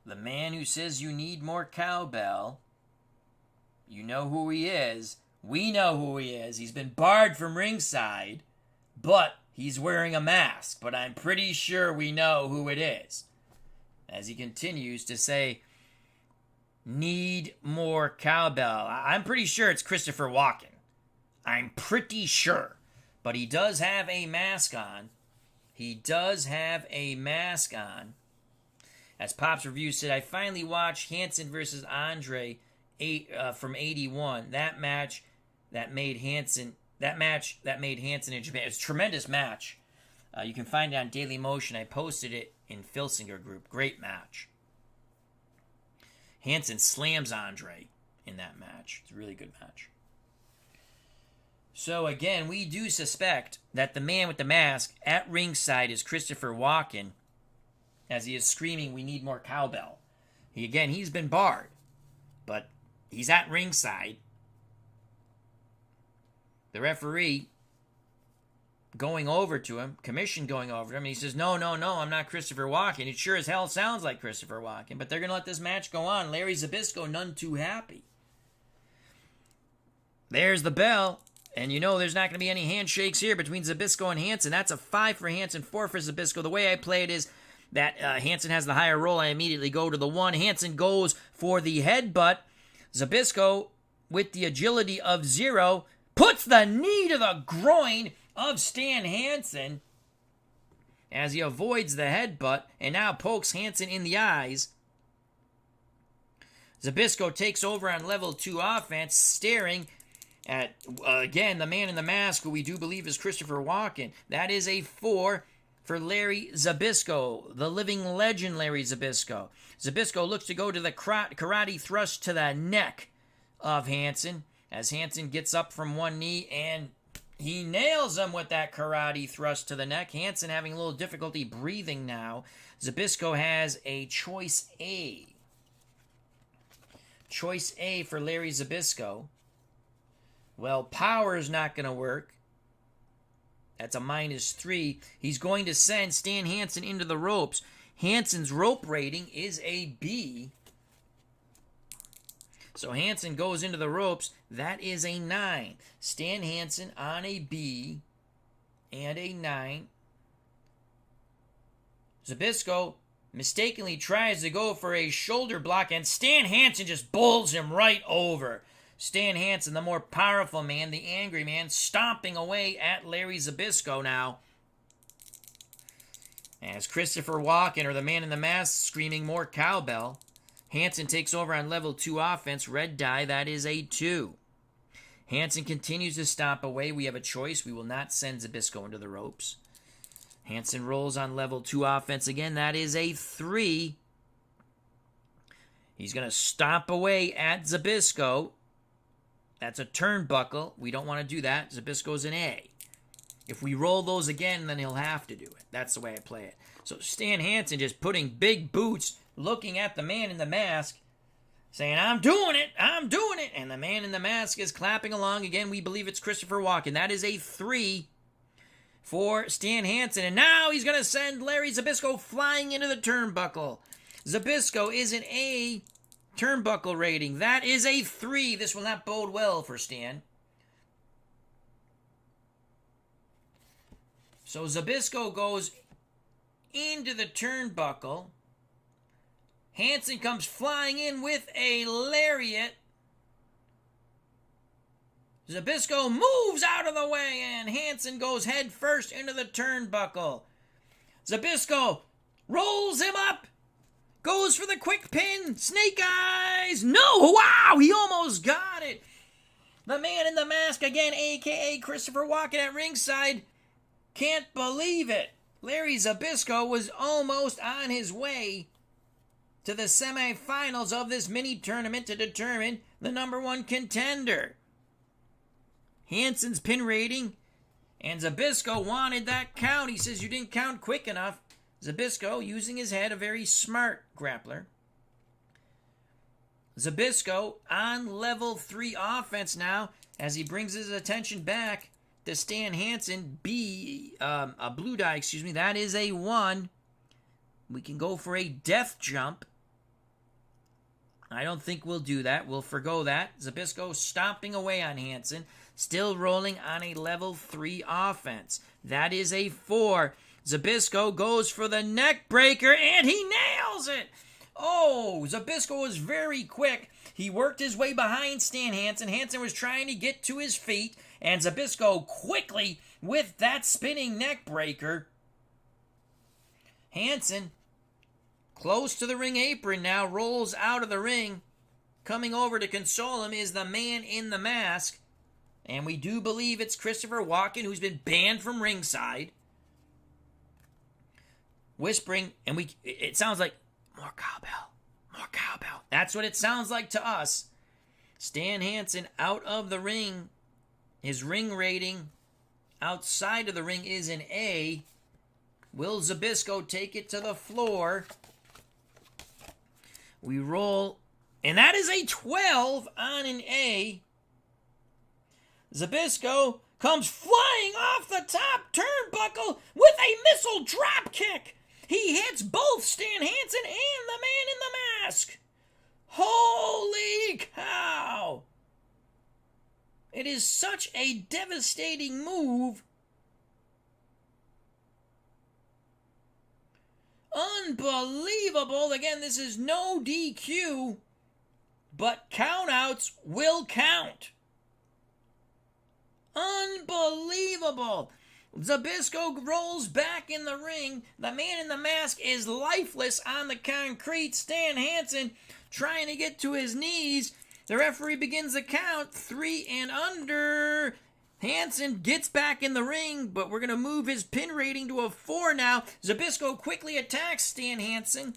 the man who says you need more cowbell. You know who he is. We know who he is. He's been barred from ringside, but he's wearing a mask. But I'm pretty sure we know who it is. As he continues to say, need more cowbell. I'm pretty sure it's Christopher Walken. I'm pretty sure. But he does have a mask on. He does have a mask on. As Pop's Review said, I finally watched Hansen versus Andre from 81. That match that made Hansen in Japan. It's a tremendous match. You can find it on Daily Motion. I posted it in Filsinger group. Great match. Hansen slams Andre in that match. It's a really good match. So again, we do suspect that the man with the mask at ringside is Christopher Walken, as he is screaming, we need more cowbell. He's been barred, but he's at ringside. The referee going over to him, commission going over to him, and he says, no, I'm not Christopher Walken. It sure as hell sounds like Christopher Walken, but they're going to let this match go on. Larry Zabisco, none too happy. There's the bell, and you know there's not going to be any handshakes here between Zabisco and Hansen. That's a 5 for Hansen, 4 for Zabisco. The way I play it is that Hansen has the higher roll. I immediately go to the 1. Hansen goes for the headbutt. Zabisco, with the agility of 0, puts the knee to the groin of Stan Hansen as he avoids the headbutt and now pokes Hansen in the eyes. Zabisco takes over on level 2 offense, staring at, again, the man in the mask, who we do believe is Christopher Walken. That is a 4 for Larry Zabisco, the living legend Larry Zabisco. Zabisco looks to go to the karate thrust to the neck of Hansen, as Hansen gets up from one knee and he nails him with that karate thrust to the neck. Hansen having a little difficulty breathing now. Zabisco has a choice A. Choice A for Larry Zabisco. Well, power's not going to work. That's a -3. He's going to send Stan Hansen into the ropes. Hansen's rope rating is a B. So Hansen goes into the ropes. That is a 9. Stan Hansen on a B and a 9. Zabisco mistakenly tries to go for a shoulder block, and Stan Hansen just bowls him right over. Stan Hansen, the more powerful man, the angry man, stomping away at Larry Zabisco now. As Christopher Walken, or the man in the mask, screaming more cowbell. Hansen takes over on level 2 offense. Red die, that is a 2. Hansen continues to stomp away. We have a choice. We will not send Zabisco into the ropes. Hansen rolls on level 2 offense again. That is a 3. He's going to stomp away at Zabisco. That's a turnbuckle. We don't want to do that. Zabisco's an A. If we roll those again, then he'll have to do it. That's the way I play it. So Stan Hansen just putting big boots, looking at the man in the mask, saying, I'm doing it. And the man in the mask is clapping along. Again, we believe it's Christopher Walken. That is a 3 for Stan Hansen. And now he's going to send Larry Zabisco flying into the turnbuckle. Zabisco is an A turnbuckle rating. That is a 3. This will not bode well for Stan. So Zabisco goes into the turnbuckle. Hansen comes flying in with a lariat. Zabisco moves out of the way, and Hansen goes head first into the turnbuckle. Zabisco rolls him up, goes for the quick pin, snake eyes, no, wow, he almost got it. The man in the mask again, a.k.a. Christopher Walken at ringside, can't believe it. Larry Zabisco was almost on his way to the semifinals of this mini tournament to determine the number one contender. Hansen's pin rating, and Zabisco wanted that count. He says you didn't count quick enough. Zabisco, using his head, a very smart grappler. Zabisco on level 3 offense now as he brings his attention back to Stan Hansen. A blue die, that is a 1. We can go for a death jump. I don't think we'll do that. We'll forgo that. Zabisco stomping away on Hansen. Still rolling on a level 3 offense. That is a 4. Zabisco goes for the neck breaker, and he nails it! Oh, Zabisco was very quick. He worked his way behind Stan Hansen. Hansen was trying to get to his feet, and Zabisco quickly, with that spinning neck breaker. Hansen, close to the ring apron now, rolls out of the ring. Coming over to console him is the man in the mask. And we do believe it's Christopher Walken, who's been banned from ringside. Whispering, and it sounds like, more cowbell, more cowbell. That's what it sounds like to us. Stan Hansen out of the ring. His ring rating outside of the ring is an A. Will Zabisco take it to the floor? We roll, and that is a 12 on an A. Zabisco comes flying off the top turnbuckle with a missile drop kick. He hits both Stan Hansen and the man in the mask. Holy cow! It is such a devastating move. Unbelievable. Again, this is no DQ, but countouts will count. Unbelievable. Zabisco rolls back in the ring. The man in the mask is lifeless on the concrete. Stan Hansen trying to get to his knees. The referee begins the count. 3 and under. Hansen gets back in the ring, but we're going to move his pin rating to a 4 now. Zabisco quickly attacks Stan Hansen.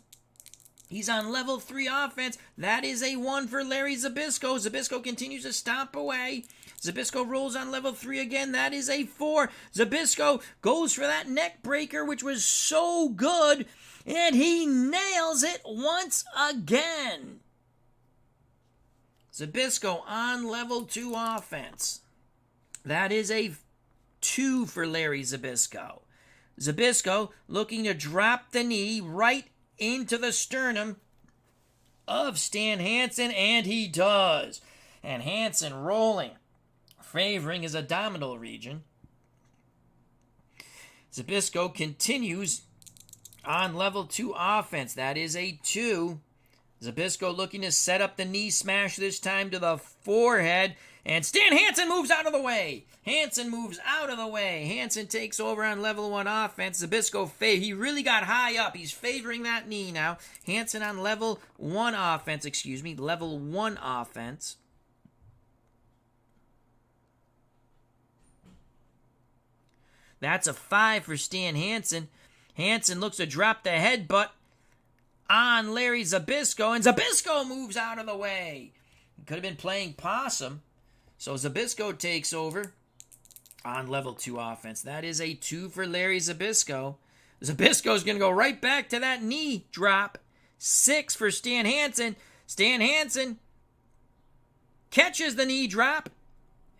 He's on level 3 offense. That is a 1 for Larry Zabisco. Zabisco continues to stomp away. Zabisco rolls on level 3 again. That is a 4. Zabisco goes for that neck breaker, which was so good, and he nails it once again. Zabisco on level 2 offense. That is a 2 for Larry Zabisco. Zabisco looking to drop the knee right into the sternum of Stan Hansen, and he does. And Hansen rolling, favoring his abdominal region. Zabisco continues on level 2 offense. That is a 2. Zabisco looking to set up the knee smash, this time to the forehead. And Stan Hansen moves out of the way. Hansen moves out of the way. Hansen takes over on level 1 offense. Zabisco, he really got high up. He's favoring that knee now. Hansen on level 1 offense, level 1 offense. That's a 5 for Stan Hansen. Hansen looks to drop the headbutt on Larry Zabisco, and Zabisco moves out of the way. He could have been playing possum. So Zabisco takes over on level 2 offense. That is a 2 for Larry Zabisco. Zabisco's going to go right back to that knee drop. 6 for Stan Hansen. Stan Hansen catches the knee drop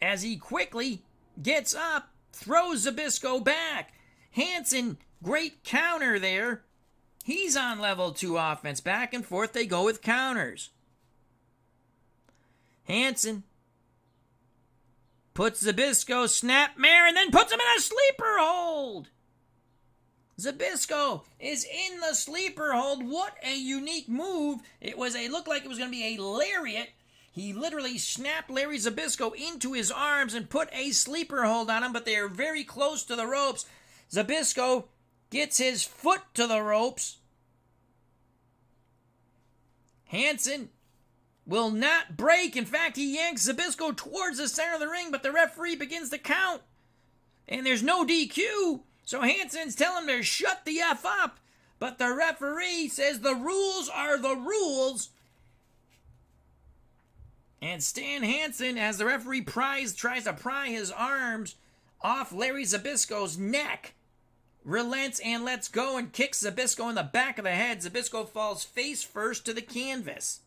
as he quickly gets up, throws Zabisco back. Hansen, great counter there. He's on level 2 offense. Back and forth they go with counters. Hansen puts Zabisco snapmare and then puts him in a sleeper hold. Zabisco is in the sleeper hold. What a unique move. It looked like it was going to be a lariat. He literally snapped Larry Zabisco into his arms and put a sleeper hold on him, but they are very close to the ropes. Zabisco gets his foot to the ropes. Hansen will not break. In fact, he yanks Zabisco towards the center of the ring, but the referee begins to count. And there's no DQ. So Hansen's telling him to shut the F up. But the referee says the rules are the rules. And Stan Hansen, as the referee tries to pry his arms off Larry Zabisco's neck, relents and lets go and kicks Zabisco in the back of the head. Zabisco falls face first to the canvas.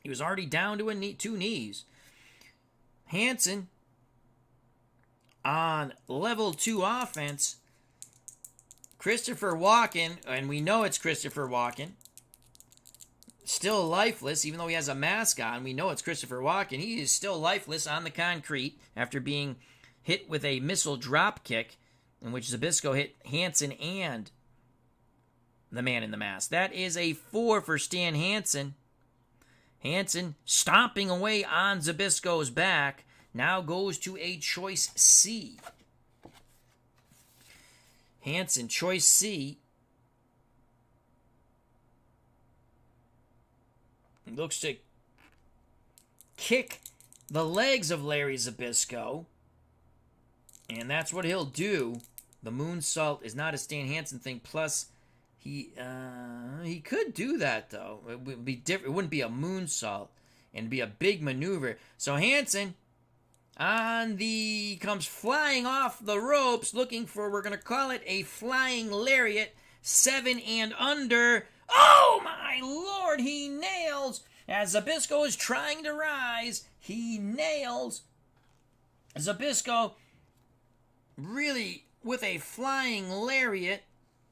He was already down to two knees. Hansen, on level 2 offense, Christopher Walken, and we know it's Christopher Walken, still lifeless, even though he has a mask on. We know it's Christopher Walken. He is still lifeless on the concrete after being hit with a missile drop kick in which Zabisco hit Hansen and the man in the mask. That is a 4 for Stan Hansen. Hansen stomping away on Zabisco's back now goes to a choice C. Hansen, choice C. Looks to kick the legs of Larry Zabisco. And that's what he'll do. The moonsault is not a Stan Hansen thing. Plus, he could do that, though. It would be different. It wouldn't be a moonsault. And it'd be a big maneuver. So Hansen comes flying off the ropes, looking for, we're going to call it a flying lariat, 7 and under. Oh my lord, he nails, as Zabisco is trying to rise, he nails Zabisco really with a flying lariat.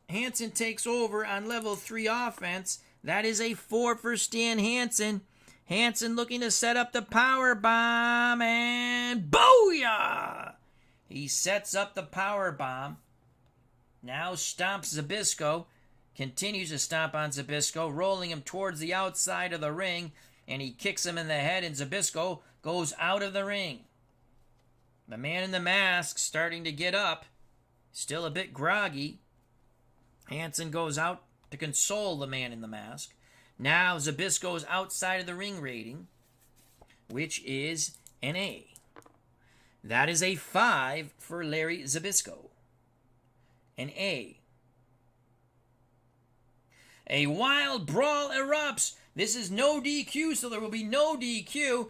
Hansen takes over on level 3 offense. That is a 4 for Stan Hansen. Hansen looking to set up the power bomb, and booyah! He sets up the power bomb. Now stomps Zabisco. Continues to stomp on Zabisco, rolling him towards the outside of the ring, and he kicks him in the head, and Zabisco goes out of the ring. The man in the mask starting to get up, still a bit groggy. Hansen goes out to console the man in the mask. Now Zabisco's outside of the ring rating, which is an A. That is a 5 for Larry Zabisco. An A. A wild brawl erupts. This is no DQ, so there will be no DQ.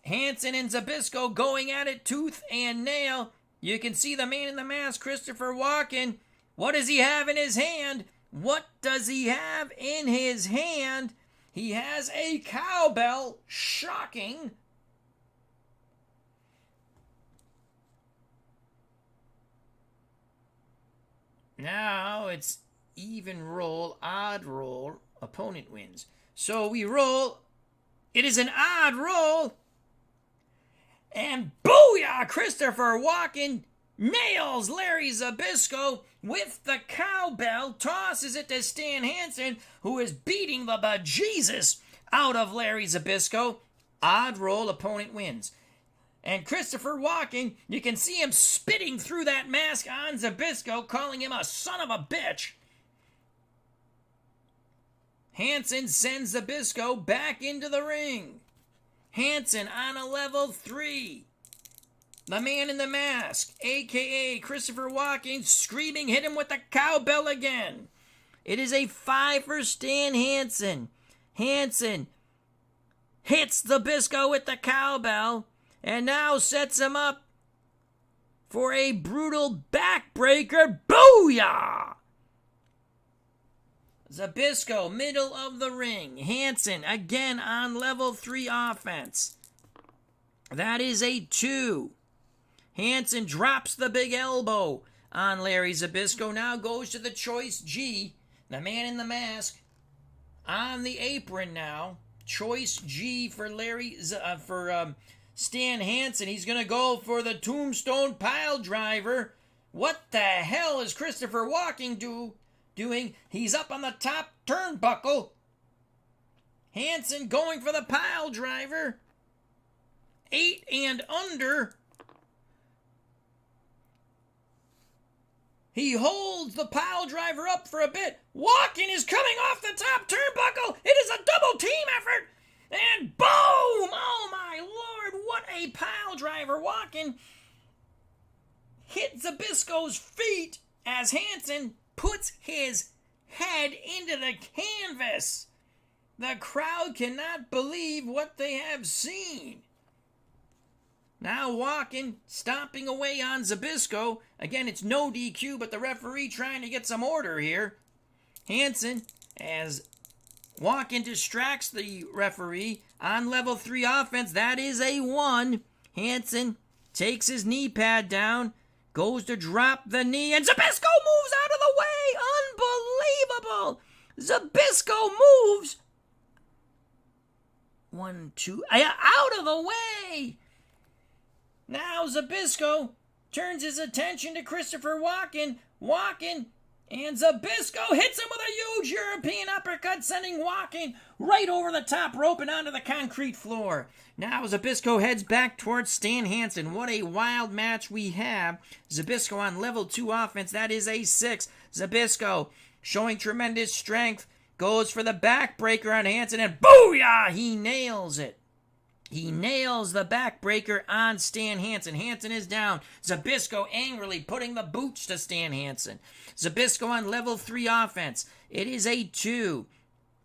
Hansen and Zabisco going at it tooth and nail. You can see the man in the mask, Christopher Walken. What does he have in his hand? What does he have in his hand? He has a cowbell. Shocking. Now it's even roll, odd roll, opponent wins. So we roll. It is an odd roll. And booyah! Christopher Walken nails Larry Zabisco with the cowbell, tosses it to Stan Hansen, who is beating the bejesus out of Larry Zabisco. Odd roll, opponent wins. And Christopher Walken, you can see him spitting through that mask on Zabisco, calling him a son of a bitch. Hansen sends Zabisco back into the ring. Hansen on a level 3. The man in the mask, a.k.a. Christopher Walken, screaming, hit him with the cowbell again. It is a 5 for Stan Hansen. Hansen hits Zabisco with the cowbell and now sets him up for a brutal backbreaker. Booyah! Zabisco, middle of the ring. Hansen, again on level 3 offense. That is a 2. Hansen drops the big elbow on Larry Zabisco. Now goes to the choice G. The man in the mask on the apron now. Choice G for Stan Hansen. He's going to go for the tombstone pile driver. What the hell is Christopher Walken doing? He's up on the top turnbuckle. Hansen going for the pile driver. 8 and under. He holds the pile driver up for a bit. Walking is coming off the top turnbuckle. It is a double team effort. And boom! Oh my lord, what a pile driver. Walking hit Zabisco's feet as Hansen puts his head into the canvas. The crowd cannot believe what they have seen. Now Walking, stomping away on Zabisco. Again, it's no DQ, but the referee trying to get some order here. Hansen, as Walking distracts the referee on level 3 offense. That is a 1. Hansen takes his knee pad down, goes to drop the knee, and Zabisco moves out of the way. Unbelievable. Zabisco moves. 1, 2, out of the way. Now Zabisco turns his attention to Christopher Walken. Walken and Zabisco hits him with a huge European uppercut, sending Walken right over the top rope and onto the concrete floor. Now Zabisco heads back towards Stan Hansen. What a wild match we have. Zabisco on level 2 offense. That is a 6. Zabisco showing tremendous strength. Goes for the backbreaker on Hansen, and booyah! He nails it. He nails the backbreaker on Stan Hansen. Hansen is down. Zabisco angrily putting the boots to Stan Hansen. Zabisco on level 3 offense. It is a 2.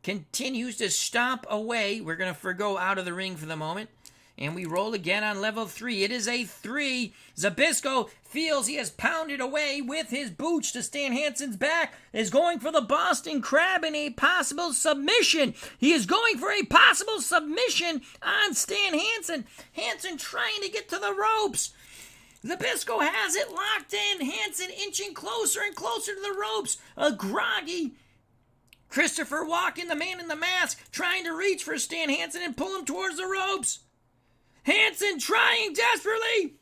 Continues to stomp away. We're going to forgo out of the ring for the moment. And we roll again on level 3. It is a 3. Zabisco feels he has pounded away with his boots to Stan Hansen's back. Is going for the Boston Crab in a possible submission. He is going for a possible submission on Stan Hansen. Hansen trying to get to the ropes. Zabisco has it locked in. Hansen inching closer and closer to the ropes. A groggy Christopher Walken, the man in the mask, trying to reach for Stan Hansen and pull him towards the ropes. Hansen trying desperately.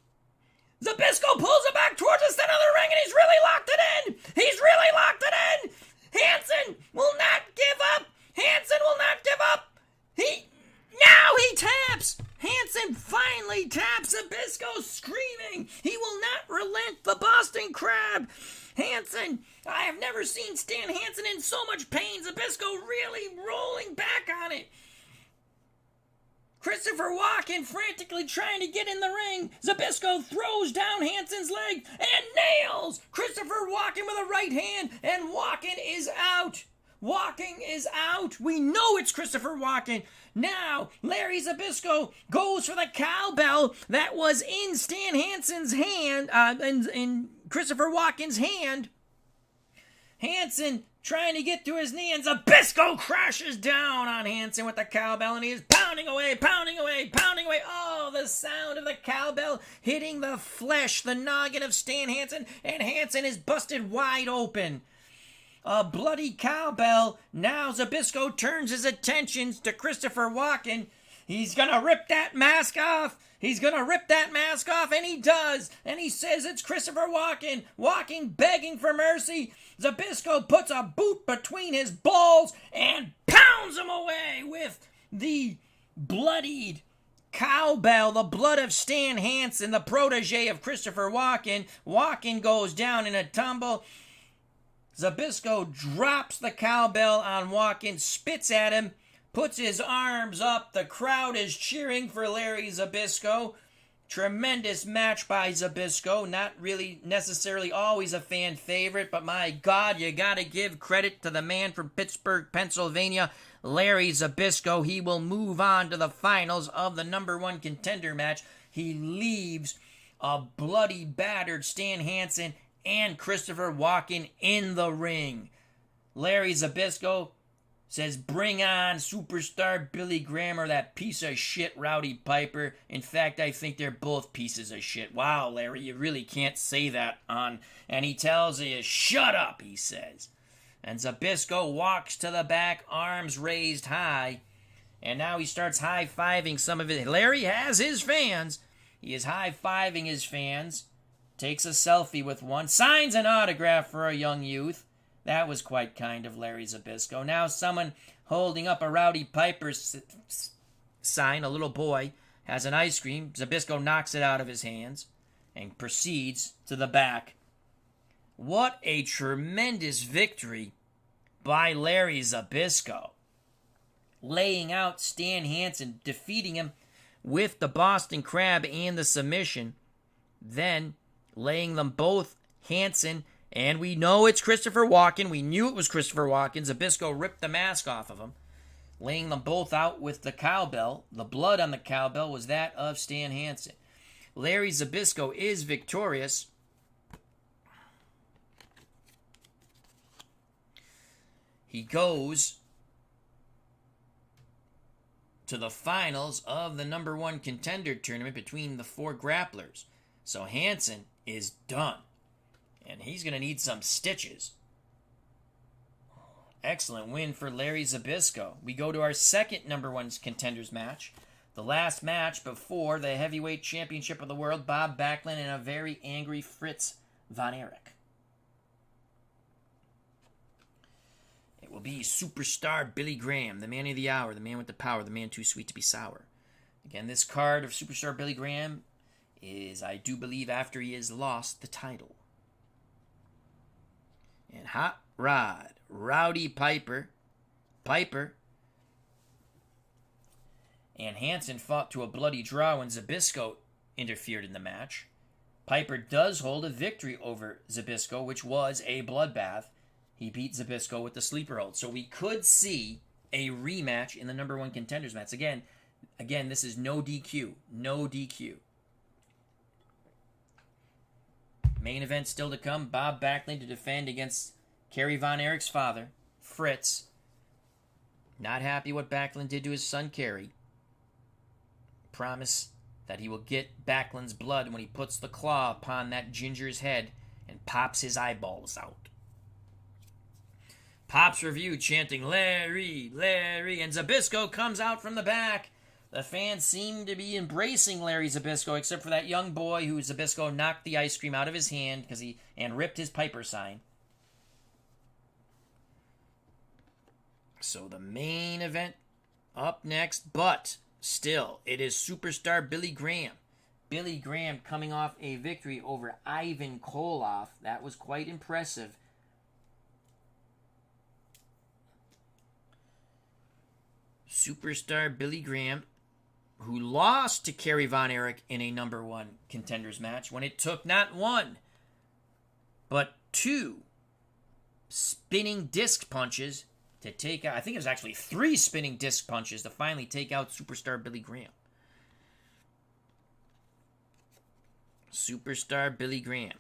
Zabisco pulls it back towards the center of the ring, and he's really locked it in. He's really locked it in. Hansen will not give up. Hansen will not give up. Now he taps. Hansen finally taps. Zabisco screaming. He will not relent. The Boston Crab. Hansen, I have never seen Stan Hansen in so much pain. Zabisco really rolling back on it. Christopher Walken frantically trying to get in the ring. Zabisco throws down Hansen's leg and nails Christopher Walken with a right hand, and Walken is out. Walken is out. We know it's Christopher Walken. Now, Larry Zabisco goes for the cowbell that was in Stan Hansen's hand, in Christopher Walken's hand. Hansen trying to get to his knee, and Zabisco crashes down on Hansen with the cowbell, and he is pounding away, pounding away, pounding away. Oh, the sound of the cowbell hitting the flesh, the noggin of Stan Hansen, and Hansen is busted wide open. A bloody cowbell. Now Zabisco turns his attentions to Christopher Walken. He's gonna rip that mask off. He's gonna rip that mask off, and he does. And he says it's Christopher Walken. Walken begging for mercy. Zabisco puts a boot between his balls and pounds him away with the bloodied cowbell, the blood of Stan Hansen, the protege of Christopher Walken. Walken goes down in a tumble. Zabisco drops the cowbell on Walken, spits at him, puts his arms up. The crowd is cheering for Larry Zabisco. Tremendous match by Zabisco. Not really necessarily always a fan favorite, but my God, you gotta give credit to the man from Pittsburgh, Pennsylvania, Larry Zabisco. He will move on to the finals of the number 1 contender match. He leaves a bloody, battered Stan Hansen and Christopher Walken in the ring. Larry Zabisco says, bring on superstar Billy Graham or that piece of shit Rowdy Piper. In fact, I think they're both pieces of shit. Wow, Larry, you really can't say that on... And he tells you, shut up, he says. And Zabisco walks to the back, arms raised high. And now he starts high-fiving some of it. Larry has his fans. He is high-fiving his fans. Takes a selfie with one. Signs an autograph for a young youth. That was quite kind of Larry Zabisco. Now someone holding up a Rowdy Piper sign. A little boy has an ice cream. Zabisco knocks it out of his hands and proceeds to the back. What a tremendous victory by Larry Zabisco. Laying out Stan Hansen, defeating him with the Boston Crab and the submission. Then laying them both, Hansen, and we know it's Christopher Walken. We knew it was Christopher Walken. Zabisco ripped the mask off of him. Laying them both out with the cowbell. The blood on the cowbell was that of Stan Hansen. Larry Zabisco is victorious. He goes to the finals of the number 1 contender tournament between the 4 grapplers. So Hansen is done. And he's going to need some stitches. Excellent win for Larry Zabisco. We go to our second number 1 contenders match. The last match before the heavyweight championship of the world. Bob Backlund and a very angry Fritz Von Erich. It will be superstar Billy Graham, the man of the hour, the man with the power, the man too sweet to be sour. Again, this card of superstar Billy Graham is, I do believe, after he has lost the title. And Hot Rod, Rowdy Piper, and Hansen fought to a bloody draw when Zabisco interfered in the match. Piper does hold a victory over Zabisco, which was a bloodbath. He beat Zabisco with the sleeper hold. So we could see a rematch in the number 1 contenders match. Again, this is no DQ. No DQ. Main event still to come. Bob Backlund to defend against Kerry Von Erich's father, Fritz. Not happy what Backlund did to his son, Kerry. Promise that he will get Backlund's blood when he puts the claw upon that ginger's head and pops his eyeballs out. Pop's review chanting, Larry, Larry, and Zabisco comes out from the back. The fans seem to be embracing Larry Zabisco, except for that young boy who Zabisco knocked the ice cream out of his hand and ripped his Piper sign. So the main event up next, but still, it is superstar Billy Graham. Billy Graham coming off a victory over Ivan Koloff. That was quite impressive. Superstar Billy Graham, who lost to Kerry Von Erich in a number 1 contenders match when it took not 1, but 2 spinning disc punches to take out, I think it was actually 3 spinning disc punches to finally take out superstar Billy Graham. Superstar Billy Graham.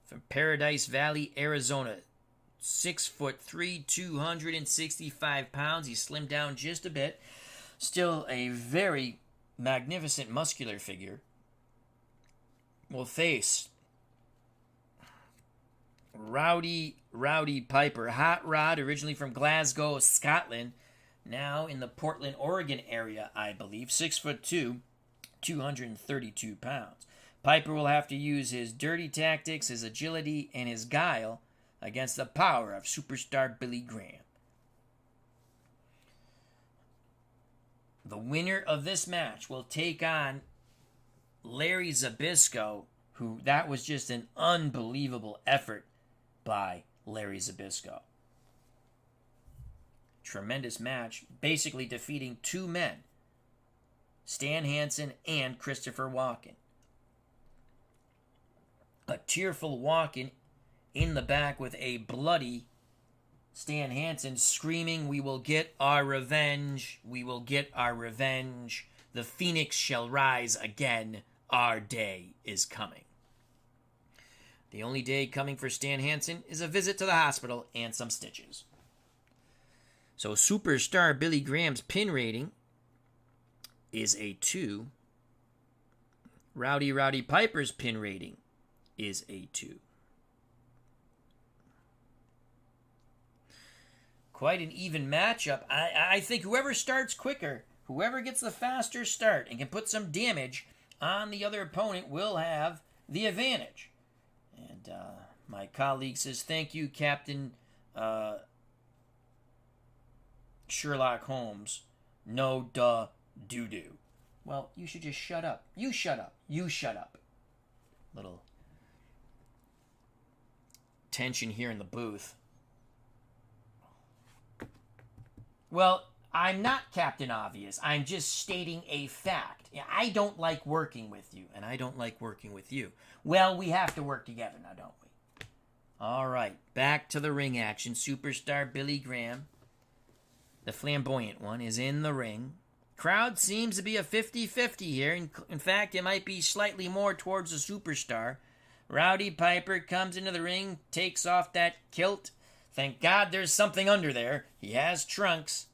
From Paradise Valley, Arizona. 6'3", 265 pounds. He slimmed down just a bit. Still a very magnificent muscular figure. Will face Rowdy Piper. Hot Rod, originally from Glasgow, Scotland. Now in the Portland, Oregon area, I believe. 6'2", 232 pounds. Piper will have to use his dirty tactics, his agility, and his guile against the power of superstar Billy Graham. The winner of this match will take on Larry Zabisco, who that was just an unbelievable effort by Larry Zabisco. Tremendous match, basically defeating 2 men, Stan Hansen and Christopher Walken. A tearful Walken in the back with a bloody Stan Hansen screaming, "We will get our revenge. We will get our revenge. The phoenix shall rise again. Our day is coming." The only day coming for Stan Hansen is a visit to the hospital and some stitches. So superstar Billy Graham's pin rating is a 2. Rowdy Piper's pin rating is a 2. Quite an even matchup. I think whoever starts quicker, whoever gets the faster start and can put some damage on the other opponent will have the advantage. And my colleague says, thank you, Captain Sherlock Holmes. No duh doo-doo. Well, you should just shut up. You shut up. You shut up. Little tension here in the booth. Well, I'm not Captain Obvious. I'm just stating a fact. I don't like working with you, and I don't like working with you. Well, we have to work together now, don't we? All right, back to the ring action. Superstar Billy Graham, the flamboyant one, is in the ring. Crowd seems to be a 50-50 here. In fact, it might be slightly more towards the superstar. Rowdy Piper comes into the ring, takes off that kilt. Thank God there's something under there. He has trunks.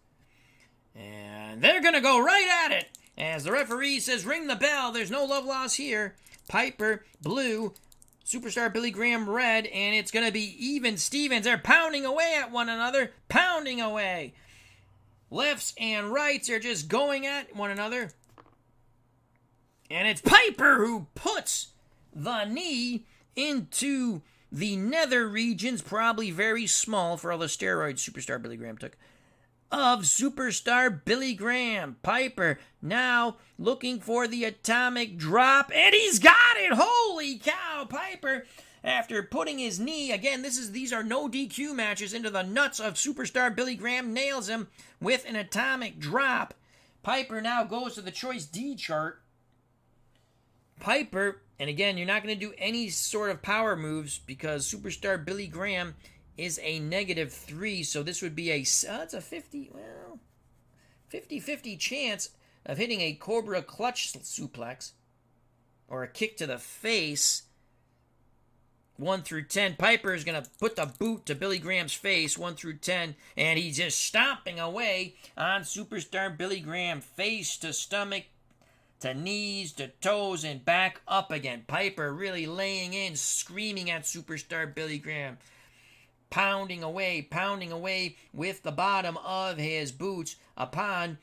And they're going to go right at it. As the referee says, ring the bell. There's no love loss here. Piper, blue. Superstar Billy Graham, red. And it's going to be even Stevens. They're pounding away at one another. Pounding away. Lefts and rights are just going at one another. And it's Piper who puts the knee into the nether regions, probably very small for all the steroids Superstar Billy Graham took, of Superstar Billy Graham. Piper now looking for the atomic drop, and he's got it! Holy cow! Piper, after putting his knee, again, these are no DQ matches, into the nuts of Superstar Billy Graham, nails him with an atomic drop. Piper now goes to the choice D chart. Piper, and again, you're not going to do any sort of power moves because Superstar Billy Graham is a -3, so this would be it's a 50-50 chance of hitting a Cobra clutch suplex or a kick to the face. 1 through 10. Piper is going to put the boot to Billy Graham's face, 1 through 10, and he's just stomping away on Superstar Billy Graham, face to stomach, to knees, to toes, and back up again. Piper really laying in, screaming at Superstar Billy Graham. Pounding away with the bottom of his boots upon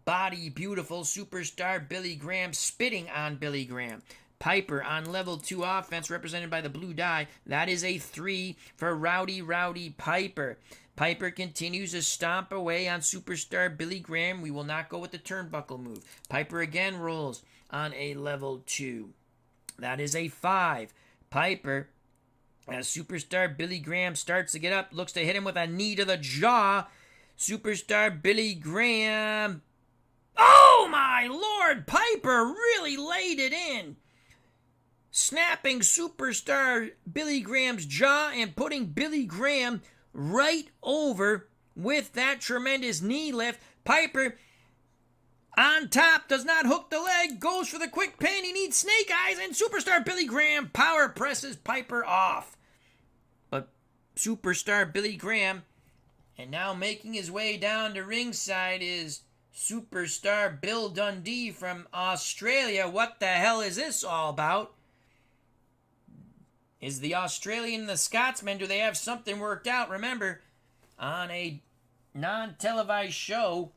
body beautiful Superstar Billy Graham, spitting on Billy Graham. Piper on level 2 offense, represented by the blue die. That is a 3 for Rowdy Piper. Piper continues to stomp away on Superstar Billy Graham. We will not go with the turnbuckle move. Piper again rolls on a level 2. That is a 5. Piper, as Superstar Billy Graham starts to get up, looks to hit him with a knee to the jaw. Superstar Billy Graham. Oh my Lord! Piper really laid it in. Snapping Superstar Billy Graham's jaw and putting Billy Graham right over with that tremendous knee lift. Piper on top, does not hook the leg, goes for the quick pin. He needs snake eyes, and Superstar Billy Graham power presses Piper off. But Superstar Billy Graham, and now making his way down to ringside, is Superstar Bill Dundee from Australia. What the hell is this all about? Is the Australian and the Scotsman, do they have something worked out? Remember, on a non-televised show,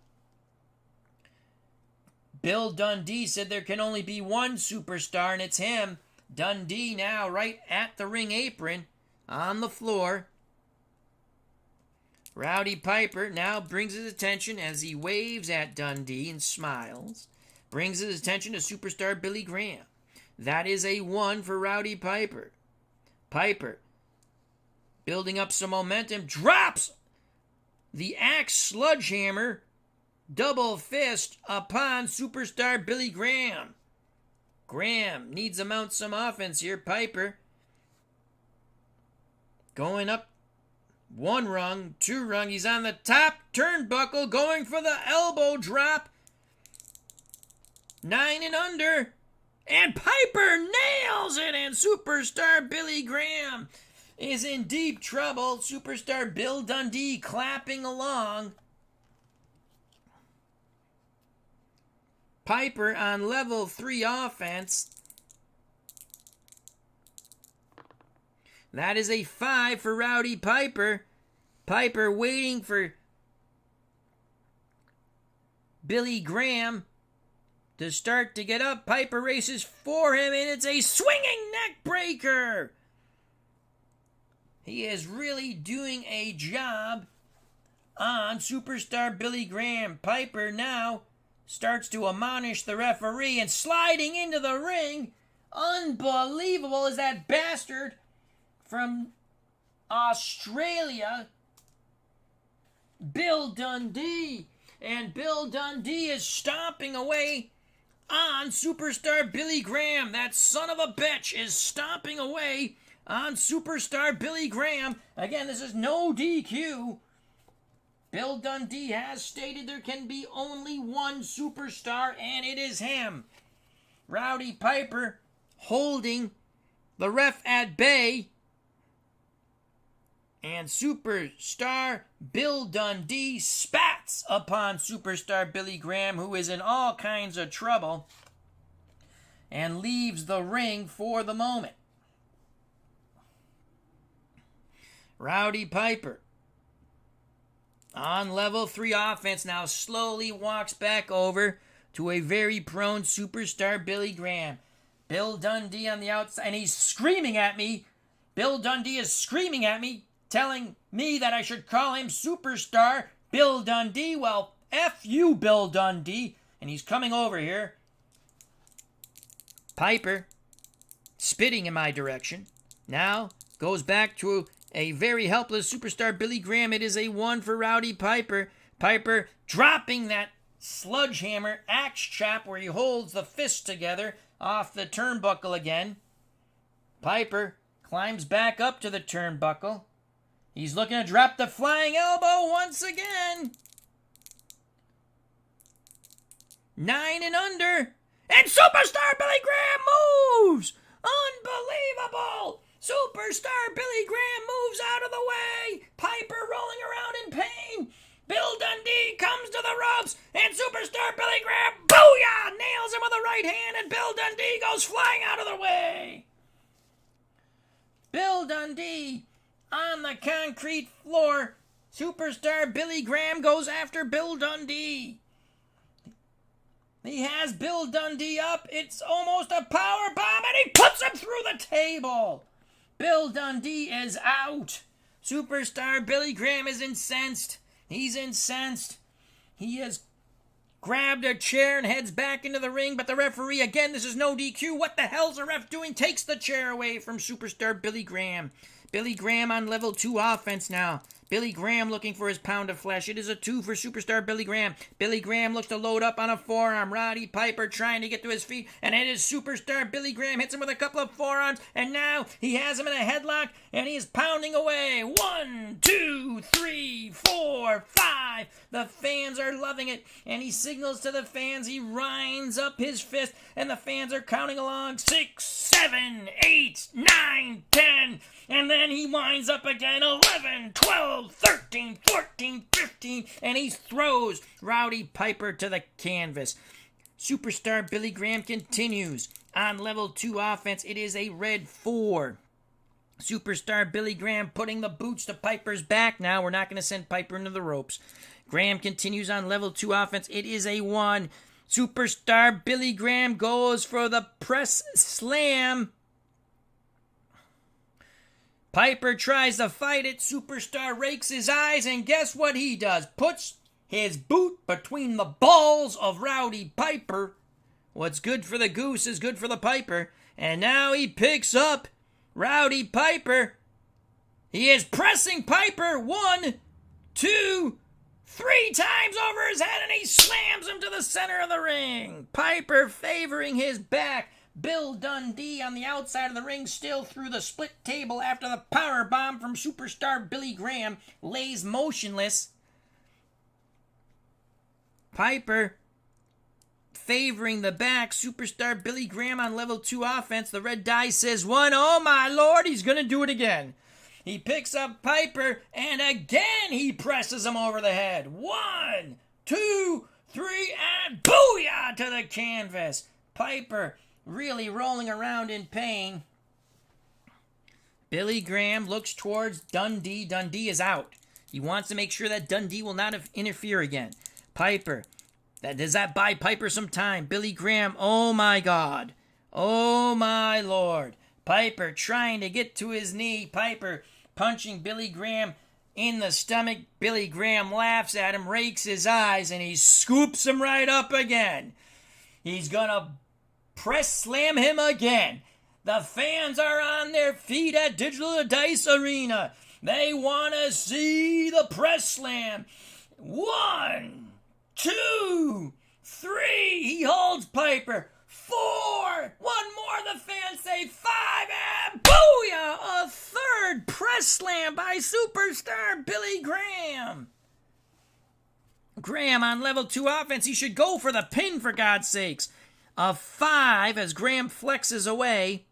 Bill Dundee said there can only be one superstar, and it's him. Dundee now right at the ring apron, on the floor. Rowdy Piper now brings his attention as he waves at Dundee and smiles. Brings his attention to Superstar Billy Graham. That is a 1 for Rowdy Piper. Piper, building up some momentum, drops the axe sledgehammer, double fist upon Superstar Billy Graham. Graham needs to mount some offense here. Piper going up 1 rung, 2 rung. He's on the top turnbuckle, going for the elbow drop. 9 and under. And Piper nails it, and Superstar Billy Graham is in deep trouble. Superstar Bill Dundee clapping along. Piper on level 3 offense. That is a 5 for Rowdy Piper. Piper waiting for Billy Graham to start to get up. Piper races for him, and it's a swinging neck breaker. He is really doing a job on Superstar Billy Graham. Piper now starts to admonish the referee and sliding into the ring. Unbelievable is that bastard from Australia, Bill Dundee. And Bill Dundee is stomping away on Superstar Billy Graham. That son of a bitch is stomping away on Superstar Billy Graham. Again, this is no DQ. Bill Dundee has stated there can be only one superstar, and it is him. Rowdy Piper holding the ref at bay. And Superstar Bill Dundee spats upon Superstar Billy Graham, who is in all kinds of trouble, and leaves the ring for the moment. Rowdy Piper, on level 3 offense, now slowly walks back over to a very prone Superstar Billy Graham. Bill Dundee on the outside, and he's screaming at me. Bill Dundee is screaming at me, telling me that I should call him Superstar Bill Dundee. Well, F you, Bill Dundee. And he's coming over here. Piper, spitting in my direction, now goes back to a very helpless Superstar Billy Graham. It is a 1 for Rowdy Piper. Piper dropping that sledgehammer axe chop where he holds the fists together off the turnbuckle again. Piper climbs back up to the turnbuckle. He's looking to drop the flying elbow once again. 9 and under. And Superstar Billy Graham moves! Unbelievable! Superstar Billy Graham moves out of the way. Piper rolling around in pain. Bill Dundee comes to the ropes. And Superstar Billy Graham, booyah! Nails him with a right hand. And Bill Dundee goes flying out of the way. Bill Dundee on the concrete floor. Superstar Billy Graham goes after Bill Dundee. He has Bill Dundee up. It's almost a power bomb, and he puts him through the table. Bill Dundee is out. Superstar Billy Graham is incensed. He's incensed. He has grabbed a chair and heads back into the ring, but the referee, again, this is no DQ. What the hell's the ref doing? Takes the chair away from Superstar Billy Graham. Billy Graham on level 2 offense now. Billy Graham looking for his pound of flesh. It is a 2 for Superstar Billy Graham. Billy Graham looks to load up on a forearm. Rowdy Piper trying to get to his feet. And it is Superstar Billy Graham. Hits him with a couple of forearms. And now he has him in a headlock. And he is pounding away. 1, 2, 3, 4, 5. The fans are loving it. And he signals to the fans. He winds up his fist. And the fans are counting along. 6, 7, 8, 9, 10. And then he winds up again. 11, 12, 13, 14, 15. And he throws Rowdy Piper to the canvas. Superstar Billy Graham continues. On level 2 offense, it is a red 4. Superstar Billy Graham putting the boots to Piper's back now. We're not going to send Piper into the ropes. Graham continues on level 2 offense. It is a 1. Superstar Billy Graham goes for the press slam. Piper tries to fight it. Superstar rakes his eyes, and guess what he does? Puts his boot between the balls of Rowdy Piper. What's good for the goose is good for the piper. And now he picks up Rowdy Piper. He is pressing Piper 1, 2, 3 times over his head, and he slams him to the center of the ring. Piper favoring his back. Bill Dundee on the outside of the ring, still through the split table after the power bomb from Superstar Billy Graham, lays motionless. Piper favoring the back. Superstar Billy Graham on level 2 offense. The red die says 1. Oh my lord, he's going to do it again. He picks up Piper, and again he presses him over the head. 1, 2, 3, and booyah to the canvas. Piper really rolling around in pain. Billy Graham looks towards Dundee. Dundee is out. He wants to make sure that Dundee will not interfere again. Piper. Does that buy Piper some time? Billy Graham, oh my God. Oh my Lord. Piper trying to get to his knee. Piper punching Billy Graham in the stomach. Billy Graham laughs at him, rakes his eyes, and he scoops him right up again. He's gonna press slam him again. The fans are on their feet at Digital Dice Arena. They want to see the press slam. 1, 2, 3. He holds Piper. 4. One more. The fans say 5. And booyah! A third press slam by superstar Billy Graham. Graham on level 2 offense. He should go for the pin, for God's sakes. A 5 as Graham flexes away.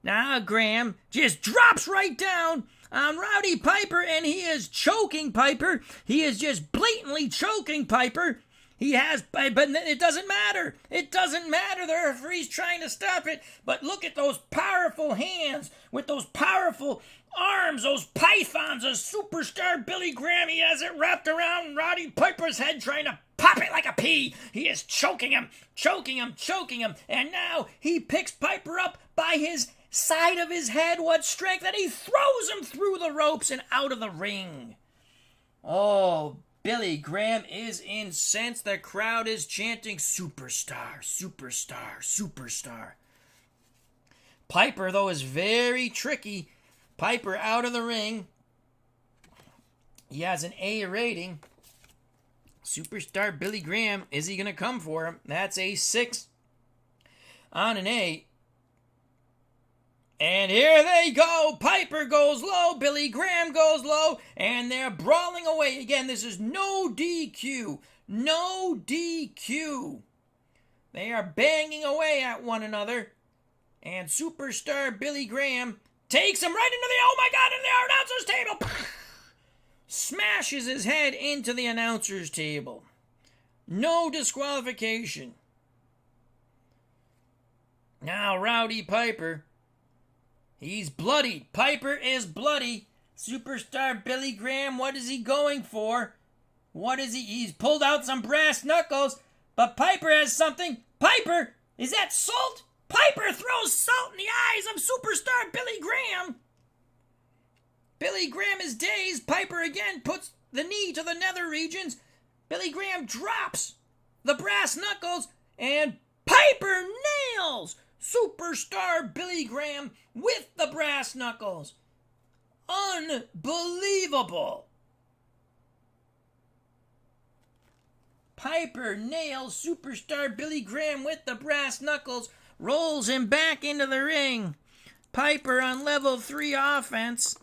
Now Graham just drops right down on Rowdy Piper, and he is choking Piper. He is just blatantly choking Piper. He has, but it doesn't matter. It doesn't matter. The referee's trying to stop it. But look at those powerful hands with those powerful arms, those pythons of superstar Billy Graham. He has it wrapped around Rowdy Piper's head, trying to pop it like a pea. He is choking him, choking him, choking him. And now he picks Piper up by his side of his head. What strength! And he throws him through the ropes and out of the ring. Oh, Billy Graham is incensed. The crowd is chanting, superstar, superstar, superstar. Piper, though, is very tricky. Piper out of the ring. He has an A rating. Superstar Billy Graham, is he going to come for him? That's a 6 on an 8. And here they go. Piper goes low. Billy Graham goes low. And they're brawling away. Again, this is no DQ. No DQ. They are banging away at one another. And superstar Billy Graham takes him right into the, oh my God, in the announcer's table. Smashes his head into the announcer's table. No disqualification. Now Rowdy Piper. He's bloodied. Piper is bloody. Superstar Billy Graham, what is he going for? What is he? He's pulled out some brass knuckles, but Piper has something. Piper, is that salt? Piper throws salt in the eyes of superstar Billy Graham. Billy Graham is dazed. Piper again puts the knee to the nether regions. Billy Graham drops the brass knuckles, and Piper nails superstar Billy Graham with the brass knuckles. Unbelievable. Piper nails superstar Billy Graham with the brass knuckles, rolls him back into the ring. Piper on level 3 offense.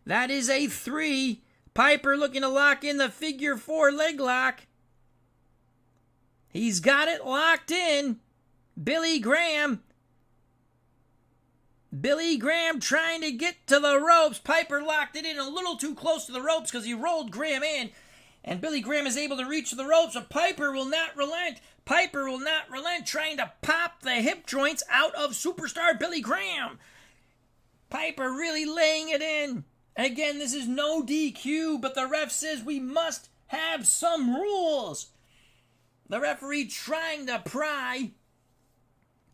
That is a 3. Piper looking to lock in the figure 4 leg lock. He's got it locked in. Billy Graham trying to get to the ropes. Piper locked it in a little too close to the ropes because he rolled Graham in. And Billy Graham is able to reach the ropes, but Piper will not relent. Piper will not relent, trying to pop the hip joints out of superstar Billy Graham. Piper really laying it in. Again, this is no DQ, but the ref says we must have some rules. The referee trying to pry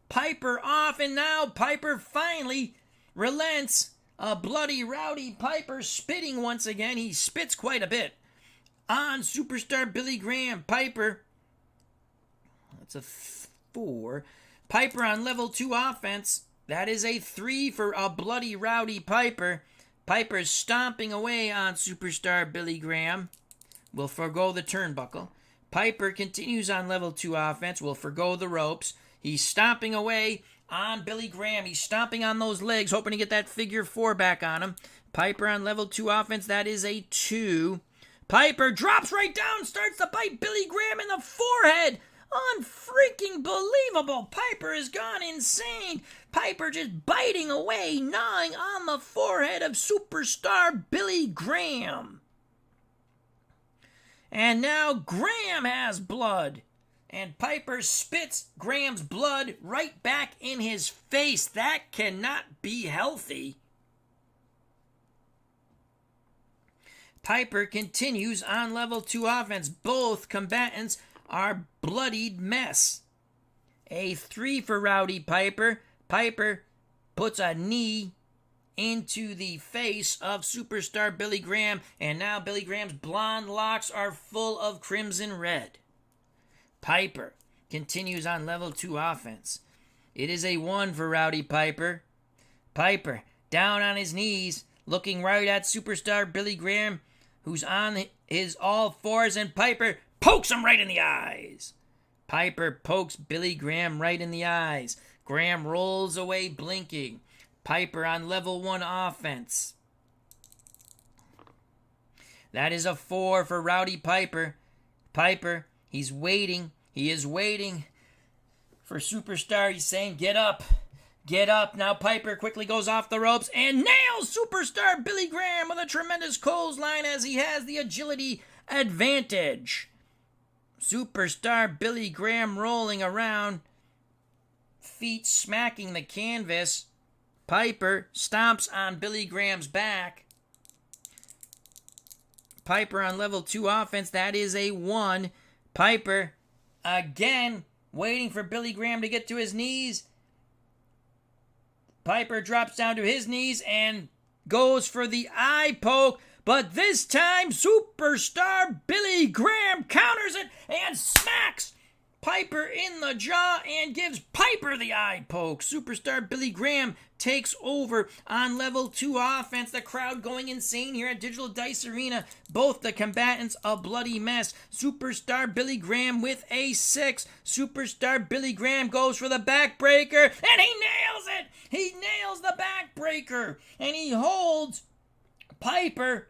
Piper off, and now Piper finally relents. A bloody Rowdy Piper spitting once again. He spits quite a bit on superstar Billy Graham. Piper, that's a 4. Piper on level 2 offense. That is a 3 for a bloody Rowdy Piper. Piper's stomping away on superstar Billy Graham. Will forgo the turnbuckle. Piper continues on level 2 offense. Will forgo the ropes. He's stomping away on Billy Graham. He's stomping on those legs, hoping to get that figure 4 back on him. Piper on level 2 offense. That is a 2. Piper drops right down, starts to bite Billy Graham in the forehead. Unfreaking believable. Piper has gone insane. Piper just biting away, gnawing on the forehead of superstar Billy Graham. And now Graham has blood. And Piper spits Graham's blood right back in his face. That cannot be healthy. Piper continues on level 2 offense. Both combatants are bloodied mess. A 3 for Rowdy Piper. Piper puts a knee into the face of Superstar Billy Graham, and now Billy Graham's blonde locks are full of crimson red. Piper continues on level 2 offense. It is a 1 for Rowdy Piper. Piper down on his knees, looking right at Superstar Billy Graham, who's on his all fours, and Piper pokes him right in the eyes. Piper pokes Billy Graham right in the eyes. Graham rolls away blinking. Piper on level 1 offense. That is a 4 for Rowdy Piper. Piper, he's waiting. He is waiting for Superstar. He's saying, get up. Get up. Now Piper quickly goes off the ropes and nails Superstar Billy Graham with a tremendous clothesline as he has the agility advantage. Superstar Billy Graham rolling around, feet smacking the canvas. Piper stomps on Billy Graham's back. Piper on level 2 offense. That is a 1. Piper again waiting for Billy Graham to get to his knees. Piper drops down to his knees and goes for the eye poke. But this time, Superstar Billy Graham counters it and smacks Piper in the jaw and gives Piper the eye poke. Superstar Billy Graham takes over on level 2 offense. The crowd going insane here at Digital Dice Arena. Both the combatants a bloody mess. Superstar Billy Graham with a 6. Superstar Billy Graham goes for the backbreaker and he nails it. He nails the backbreaker and he holds Piper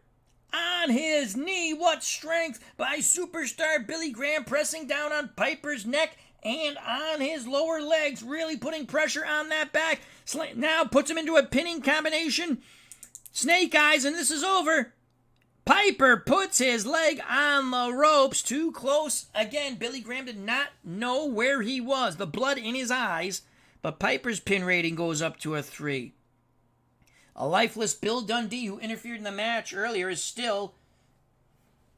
on his knee. What strength by Superstar Billy Graham, pressing down on Piper's neck and on his lower legs, really putting pressure on that back. Now puts him into a pinning combination. Snake eyes, and this is over. Piper puts his leg on the ropes, too close. Again, Billy Graham did not know where he was, the blood in his eyes, but Piper's pin rating goes up to a 3. A lifeless Bill Dundee, who interfered in the match earlier, is still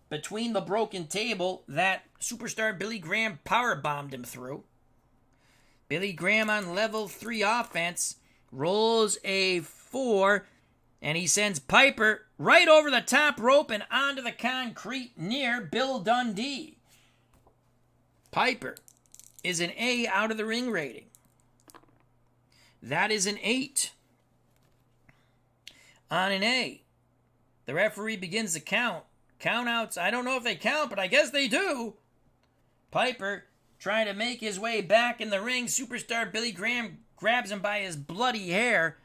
between the broken table that Superstar Billy Graham powerbombed him through. Billy Graham on level 3 offense rolls a 4, and he sends Piper right over the top rope and onto the concrete near Bill Dundee. Piper is an A out of the ring rating. That is an 8. On an A, the referee begins to count. Countouts, I don't know if they count, but I guess they do. Piper trying to make his way back in the ring. Superstar Billy Graham grabs him by his bloody hair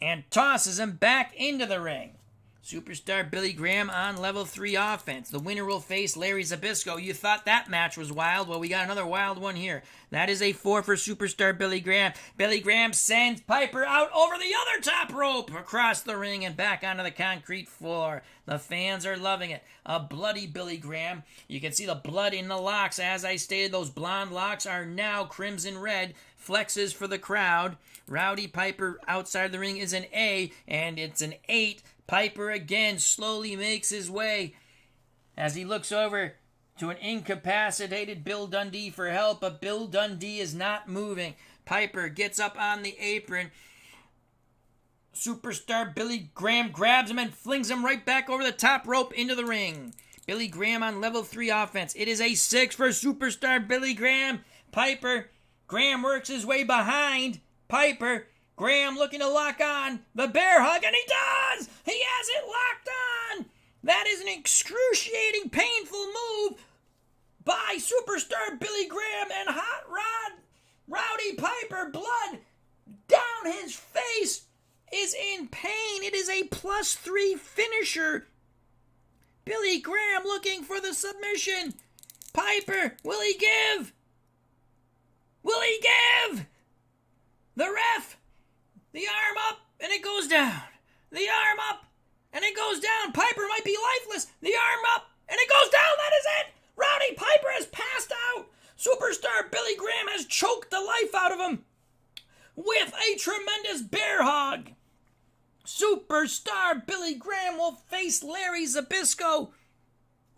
and tosses him back into the ring. Superstar Billy Graham on level 3 offense. The winner will face Larry Zabisco. You thought that match was wild? Well, we got another wild one here. That is a 4 for Superstar Billy Graham. Billy Graham sends Piper out over the other top rope, across the ring and back onto the concrete floor. The fans are loving it. A bloody Billy Graham. You can see the blood in the locks. As I stated, those blonde locks are now crimson red. Flexes for the crowd. Rowdy Piper outside the ring is an A, and it's an 8. Piper again slowly makes his way as he looks over to an incapacitated Bill Dundee for help, but Bill Dundee is not moving. Piper gets up on the apron. Superstar Billy Graham grabs him and flings him right back over the top rope into the ring. Billy Graham on level 3 offense. It is a 6 for Superstar Billy Graham. Piper, Graham works his way behind Piper. Graham looking to lock on the bear hug, and he does! He has it locked on! That is an excruciating, painful move by Superstar Billy Graham, and Hot Rod Rowdy Piper, blood down his face, is in pain. It is a +3 finisher. Billy Graham looking for the submission. Piper, will he give? Will he give? The ref, the arm up, and it goes down. The arm up, and it goes down. Piper might be lifeless. The arm up, and it goes down. That is it. Rowdy Piper has passed out. Superstar Billy Graham has choked the life out of him with a tremendous bear hug. Superstar Billy Graham will face Larry Zabisco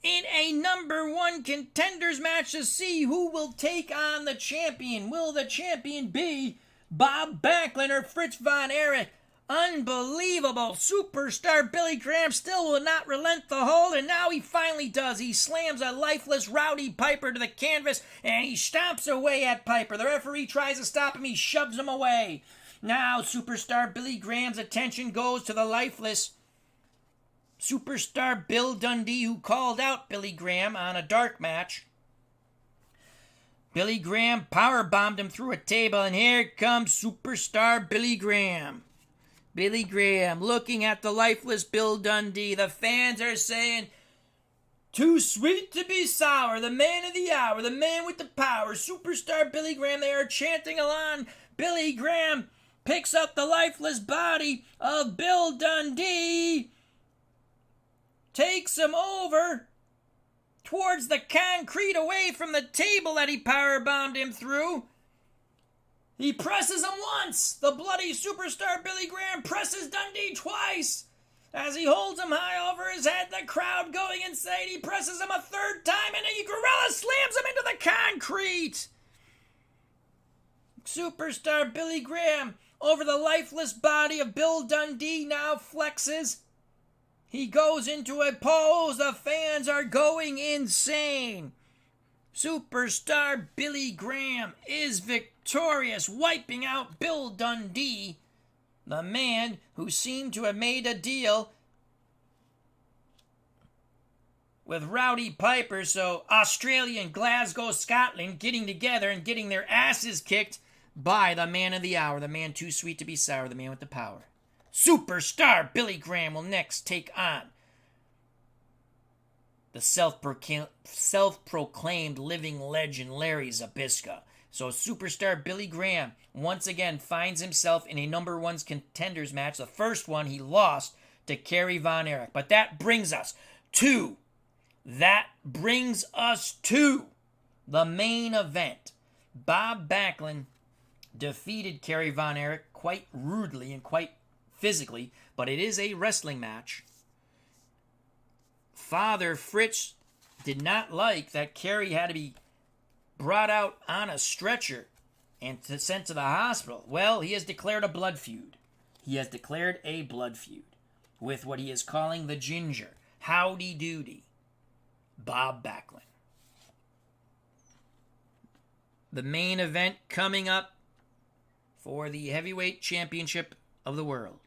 in a number 1 contenders match to see who will take on the champion. Will the champion be Bob Backlund or Fritz Von Erich? Unbelievable. Superstar Billy Graham still will not relent the hold, and now he finally does. He slams a lifeless Rowdy Piper to the canvas, and he stomps away at Piper. The referee tries to stop him. He shoves him away. Now Superstar Billy Graham's attention goes to the lifeless Superstar Bill Dundee, who called out Billy Graham on a dark match. Billy Graham powerbombed him through a table, and here comes Superstar Billy Graham. Billy Graham looking at the lifeless Bill Dundee. The fans are saying, too sweet to be sour, the man of the hour, the man with the power, Superstar Billy Graham. They are chanting along. Billy Graham picks up the lifeless body of Bill Dundee, takes him over towards the concrete away from the table that he powerbombed him through. He presses him once. The bloody Superstar Billy Graham presses Dundee twice. As he holds him high over his head, the crowd going insane. He presses him a third time, and he gorilla slams him into the concrete. Superstar Billy Graham over the lifeless body of Bill Dundee now flexes. He goes into a pose. The fans are going insane. Superstar Billy Graham is victorious, wiping out Bill Dundee, the man who seemed to have made a deal with Rowdy Piper. So Australia and Glasgow, Scotland getting together and getting their asses kicked by the man of the hour, the man too sweet to be sour, the man with the power. Superstar Billy Graham will next take on the self-proclaimed living legend Larry Zabisco. So Superstar Billy Graham once again finds himself in a number one contenders match. The first one he lost to Kerry Von Erich. But that brings us to the main event. Bob Backlund defeated Kerry Von Erich quite rudely and quite physically, but it is a wrestling match. Father Fritz did not like that Kerry had to be brought out on a stretcher and sent to the hospital. Well, he has declared a blood feud. He has declared a blood feud with what he is calling the Ginger. Howdy doody. Bob Backlund. The main event coming up for the heavyweight championship of the world.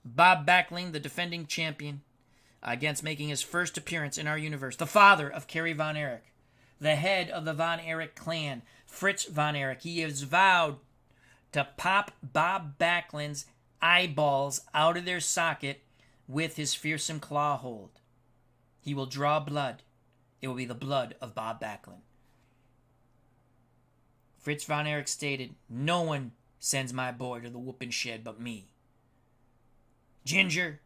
Bob Backlund, the defending champion, against making his first appearance in our universe, the father of Kerry Von Erich, the head of the Von Erich clan, Fritz Von Erich. He has vowed to pop Bob Backlund's eyeballs out of their socket with his fearsome claw hold. He will draw blood. It will be the blood of Bob Backlund. Fritz Von Erich stated, "No one sends my boy to the whooping shed but me. Ginger,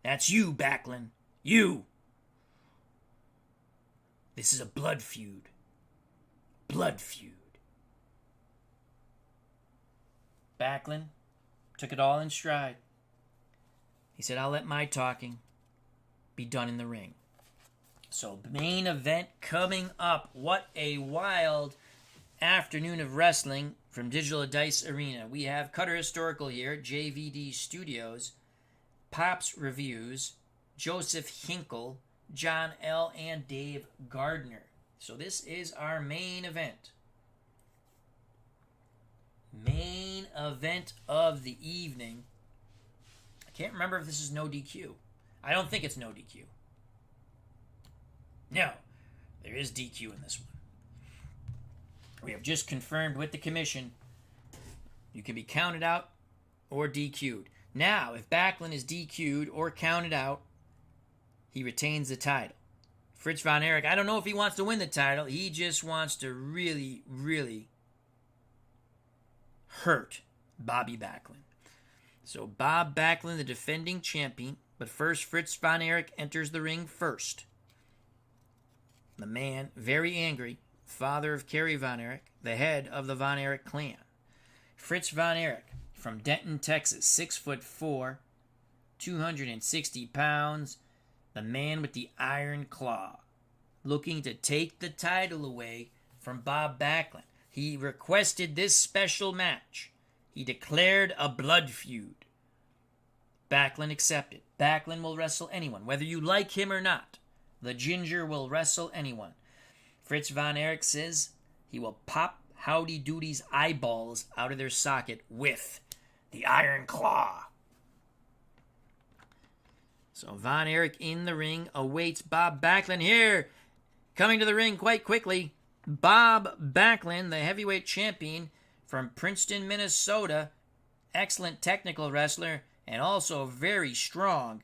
that's you, Backlund. You. This is a blood feud. Blood feud." Backlund took it all in stride. He said, "I'll let my talking be done in the ring." So, main event coming up. What a wild afternoon of wrestling from Digital Dice Arena. We have Cutter Historical here, JVD Studios, Pops Reviews, Joseph Hinkle, John L., and Dave Gardner. So this is our main event. Main event of the evening. I can't remember if this is no DQ. I don't think it's no DQ. No, there is DQ in this one. We have just confirmed with the commission you can be counted out or DQ'd. Now, if Backlund is DQ'd or counted out, he retains the title. Fritz Von Erich, I don't know if he wants to win the title. He just wants to really, really hurt Bobby Backlund. So Bob Backlund, the defending champion. But first, Fritz Von Erich enters the ring first. The man, very angry, father of Kerry Von Erich, the head of the Von Erich clan. Fritz Von Erich, from Denton, Texas, 6'4", 260 pounds, the man with the iron claw, looking to take the title away from Bob Backlund. He requested this special match He declared a blood feud. Backlund accepted. Backlund will wrestle anyone, whether you like him or not. The Ginger will wrestle anyone. Fritz Von Erich says he will pop Howdy Doody's eyeballs out of their socket with the Iron Claw. So Von Erich in the ring awaits Bob Backlund here. Coming to the ring quite quickly, Bob Backlund, the heavyweight champion from Princeton, Minnesota. Excellent technical wrestler and also very strong.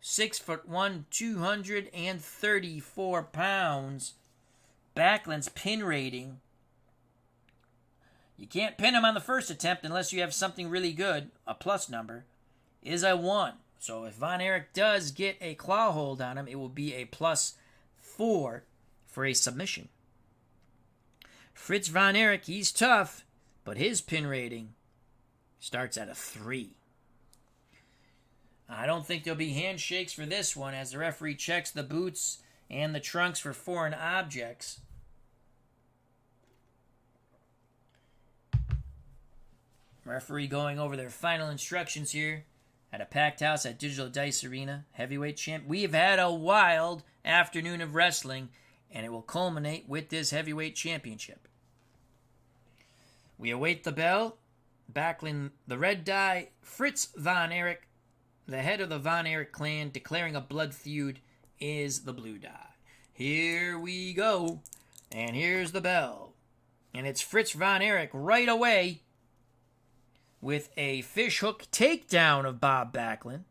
6'1", 234 pounds. Backlund's pin rating. You can't pin him on the first attempt unless you have something really good, a plus number, is a 1. So if Von Erich does get a claw hold on him, it will be a +4 for a submission. Fritz Von Erich, he's tough, but his pin rating starts at a 3. I don't think there'll be handshakes for this one as the referee checks the boots and the trunks for foreign objects. Referee going over their final instructions here at a packed house at Digital Dice Arena. Heavyweight champ. We've had a wild afternoon of wrestling, and it will culminate with this heavyweight championship. We await the bell. Backlund, the red die. Fritz Von Erich, the head of the Von Erich clan, declaring a blood feud, is the blue die. Here we go. And here's the bell. And it's Fritz Von Erich right away with a fishhook takedown of Bob Backlund.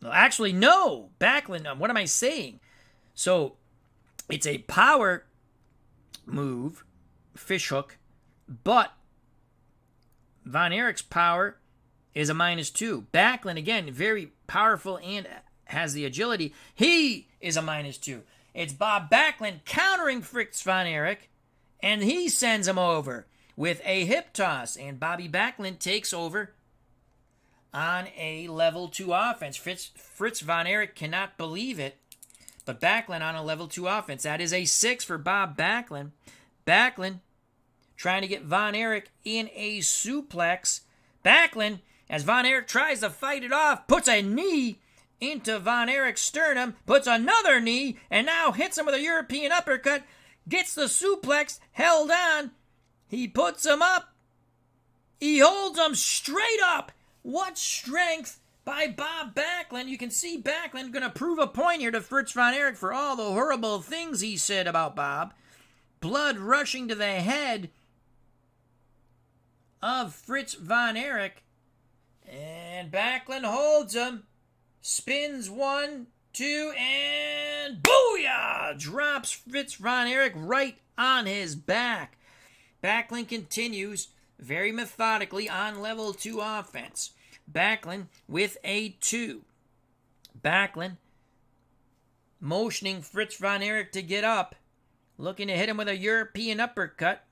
Well, actually, no. Backlund, what am I saying? So, it's a power move, fishhook, but Von Erich's power is a -2. Backlund, again, very powerful and has the agility. He is a -2. It's Bob Backlund countering Fritz Von Erich, and he sends him over with a hip toss, and Bobby Backlund takes over on a level 2 offense. Fritz Von Erich cannot believe it, but Backlund on a level 2 offense. That is a 6 for Bob Backlund. Backlund trying to get Von Erich in a suplex. Backlund, as Von Erich tries to fight it off, puts a knee into Von Erich's sternum, puts another knee, and now hits him with a European uppercut, gets the suplex, held on. He puts him up. He holds him straight up. What strength by Bob Backlund. You can see Backlund going to prove a point here to Fritz Von Erich for all the horrible things he said about Bob. Blood rushing to the head of Fritz Von Erich. And Backlund holds him. Spins 1, 2, and booyah! Drops Fritz Von Erich right on his back. Backlund continues very methodically on level 2 offense. Backlund with a 2. Backlund motioning Fritz Von Erich to get up, looking to hit him with a European uppercut.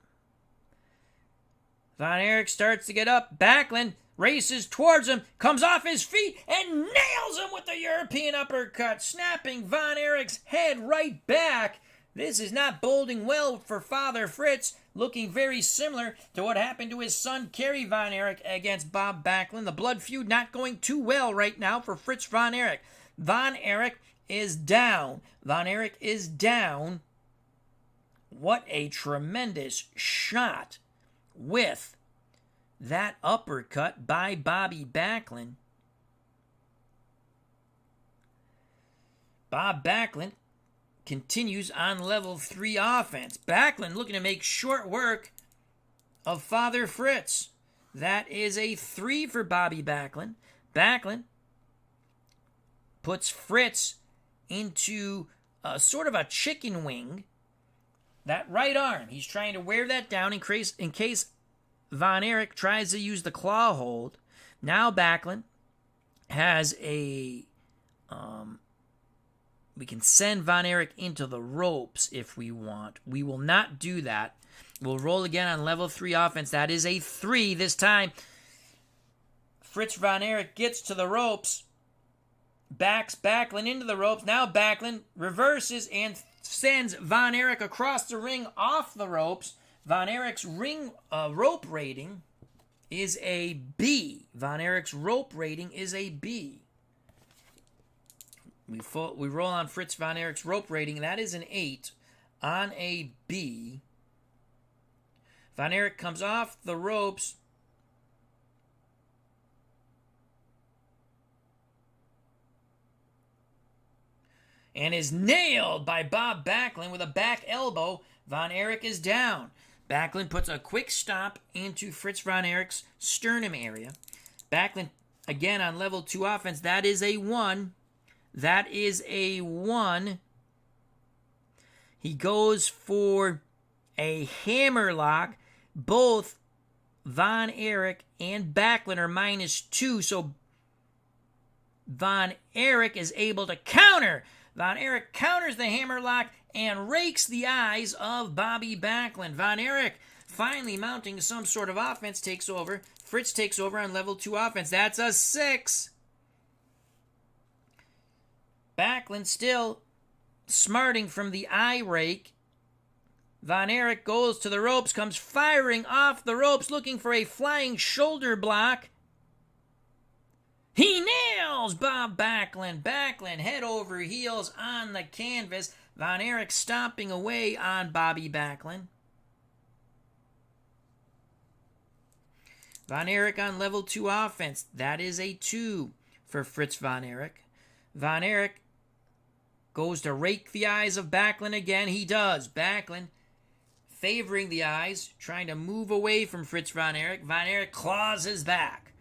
Von Erich starts to get up. Backlund races towards him, comes off his feet, and nails him with the European uppercut, snapping Von Erich's head right back. This is not boding well for Father Fritz, looking very similar to what happened to his son Kerry Von Erich against Bob Backlund. The blood feud not going too well right now for Fritz Von Erich. Von Erich is down. Von Erich is down. What a tremendous shot with that uppercut by Bobby Backlund. Bob Backlund continues on level 3 offense. Backlund looking to make short work of Father Fritz. That is a 3 for Bobby Backlund. Backlund puts Fritz into a sort of a chicken wing. That right arm, he's trying to wear that down in case Von Erich tries to use the claw hold. Now Backlund has a... we can send Von Erich into the ropes if we want. We will not do that. We'll roll again on level 3 offense. That is a 3 this time. Fritz Von Erich gets to the ropes. Backs Backlund into the ropes. Now Backlund reverses and sends Von Erich across the ring off the ropes. Von Erich's rope rating is a B. Von Erich's rope rating is a B. We roll on Fritz Von Erich's rope rating. That is an 8 on a B. Von Erich comes off the ropes. And is nailed by Bob Backlund with a back elbow. Von Erich is down. Backlund puts a quick stomp into Fritz Von Erich's sternum area. Backlund, again, on level 2 offense. That is a 1. That is a 1. He goes for a hammerlock. Both Von Erich and Backlund are -2, so Von Erich is able to counter. Von Erich counters the hammerlock and rakes the eyes of Bobby Backlund. Von Erich, finally mounting some sort of offense, takes over. Fritz takes over on level 2 offense. That's a 6. Backlund still smarting from the eye rake. Von Erich goes to the ropes, comes firing off the ropes, looking for a flying shoulder block. He nails Bob Backlund. Backlund head over heels on the canvas. Von Erich stomping away on Bobby Backlund. Von Erich on level 2 offense. That is a 2 for Fritz Von Erich. Von Erich goes to rake the eyes of Backlund again. He does. Backlund favoring the eyes, trying to move away from Fritz Von Erich. Von Erich claws his back.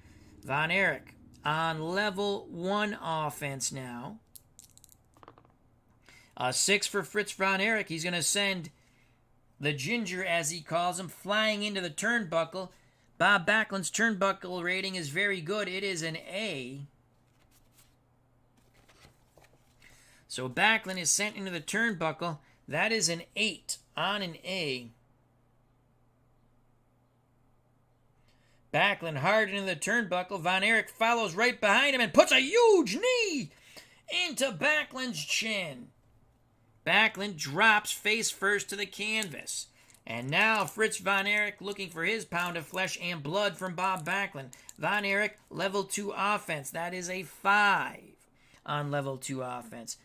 Von Erich on level 1 offense now. A 6 for Fritz Von Erich. He's going to send the Ginger, as he calls him, flying into the turnbuckle. Bob Backlund's turnbuckle rating is very good. It is an A. So Backlund is sent into the turnbuckle. That is an 8 on an A. Backlund hard into the turnbuckle. Von Erich follows right behind him and puts a huge knee into Backlund's chin. Backlund drops face first to the canvas. And now Fritz Von Erich looking for his pound of flesh and blood from Bob Backlund. Von Erich, level 2 offense. That is a 5 on level 2 offense.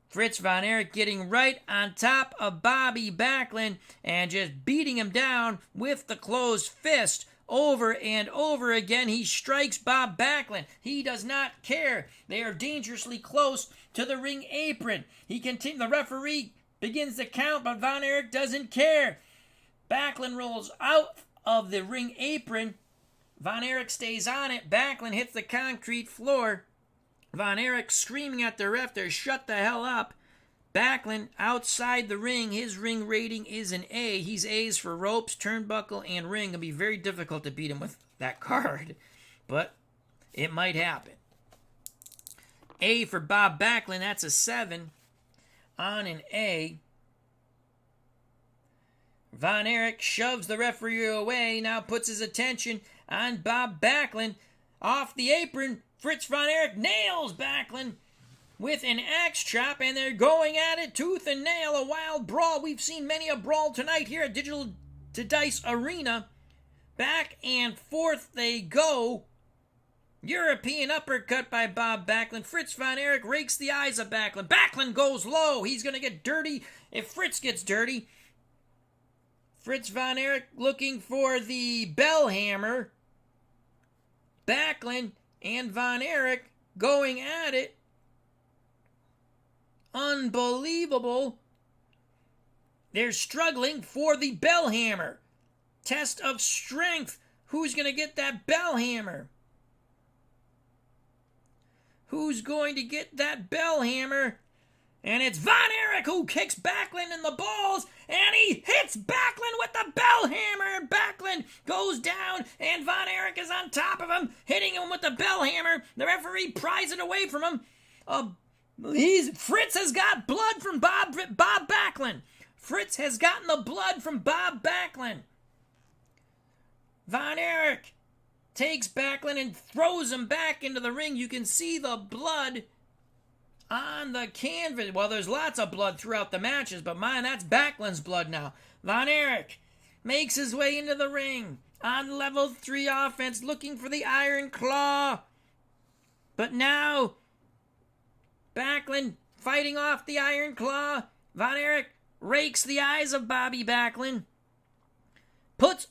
Fritz Von Erich getting right on top of Bobby Backlund and just beating him down with the closed fist. Over and over again, he strikes Bob Backlund. He does not care. They are dangerously close to the ring apron. The referee begins to count, but Von Erich doesn't care. Backlund rolls out of the ring apron. Von Erich stays on it. Backlund hits the concrete floor. Von Erich screaming at the ref to shut the hell up. Backlund outside the ring. His ring rating is an A. He's A's for ropes, turnbuckle, and ring. It'll be very difficult to beat him with that card, but it might happen. A for Bob Backlund. That's a 7 on an A. Von Erich shoves the referee away. Now puts his attention on Bob Backlund. Off the apron, Fritz Von Erich nails Backlund with an axe chop, and they're going at it tooth and nail, a wild brawl. We've seen many a brawl tonight here at Digital to Dice Arena. Back and forth they go. European uppercut by Bob Backlund. Fritz Von Erich rakes the eyes of Backlund. Backlund goes low. He's going to get dirty if Fritz gets dirty. Fritz Von Erich looking for the bell hammer. Backlund and Von Erich going at it. Unbelievable. They're struggling for the bell hammer. Test of strength. Who's going to get that bell hammer? Who's going to get that bell hammer? And it's Von Erich who kicks Backlund in the balls, and he hits Backlund with the bell hammer. Backlund goes down, and Von Erich is on top of him, hitting him with the bell hammer. The referee pries it away from him. Fritz has got blood from Bob Backlund. Fritz has gotten the blood from Bob Backlund. Von Erich takes Backlund and throws him back into the ring. You can see the blood on the canvas. Well, there's lots of blood throughout the matches, but man, that's Backlund's blood now. Von Erich makes his way into the ring on level 3 offense, looking for the Iron Claw. But now, Backlund fighting off the Iron Claw. Von Erich rakes the eyes of Bobby Backlund. Puts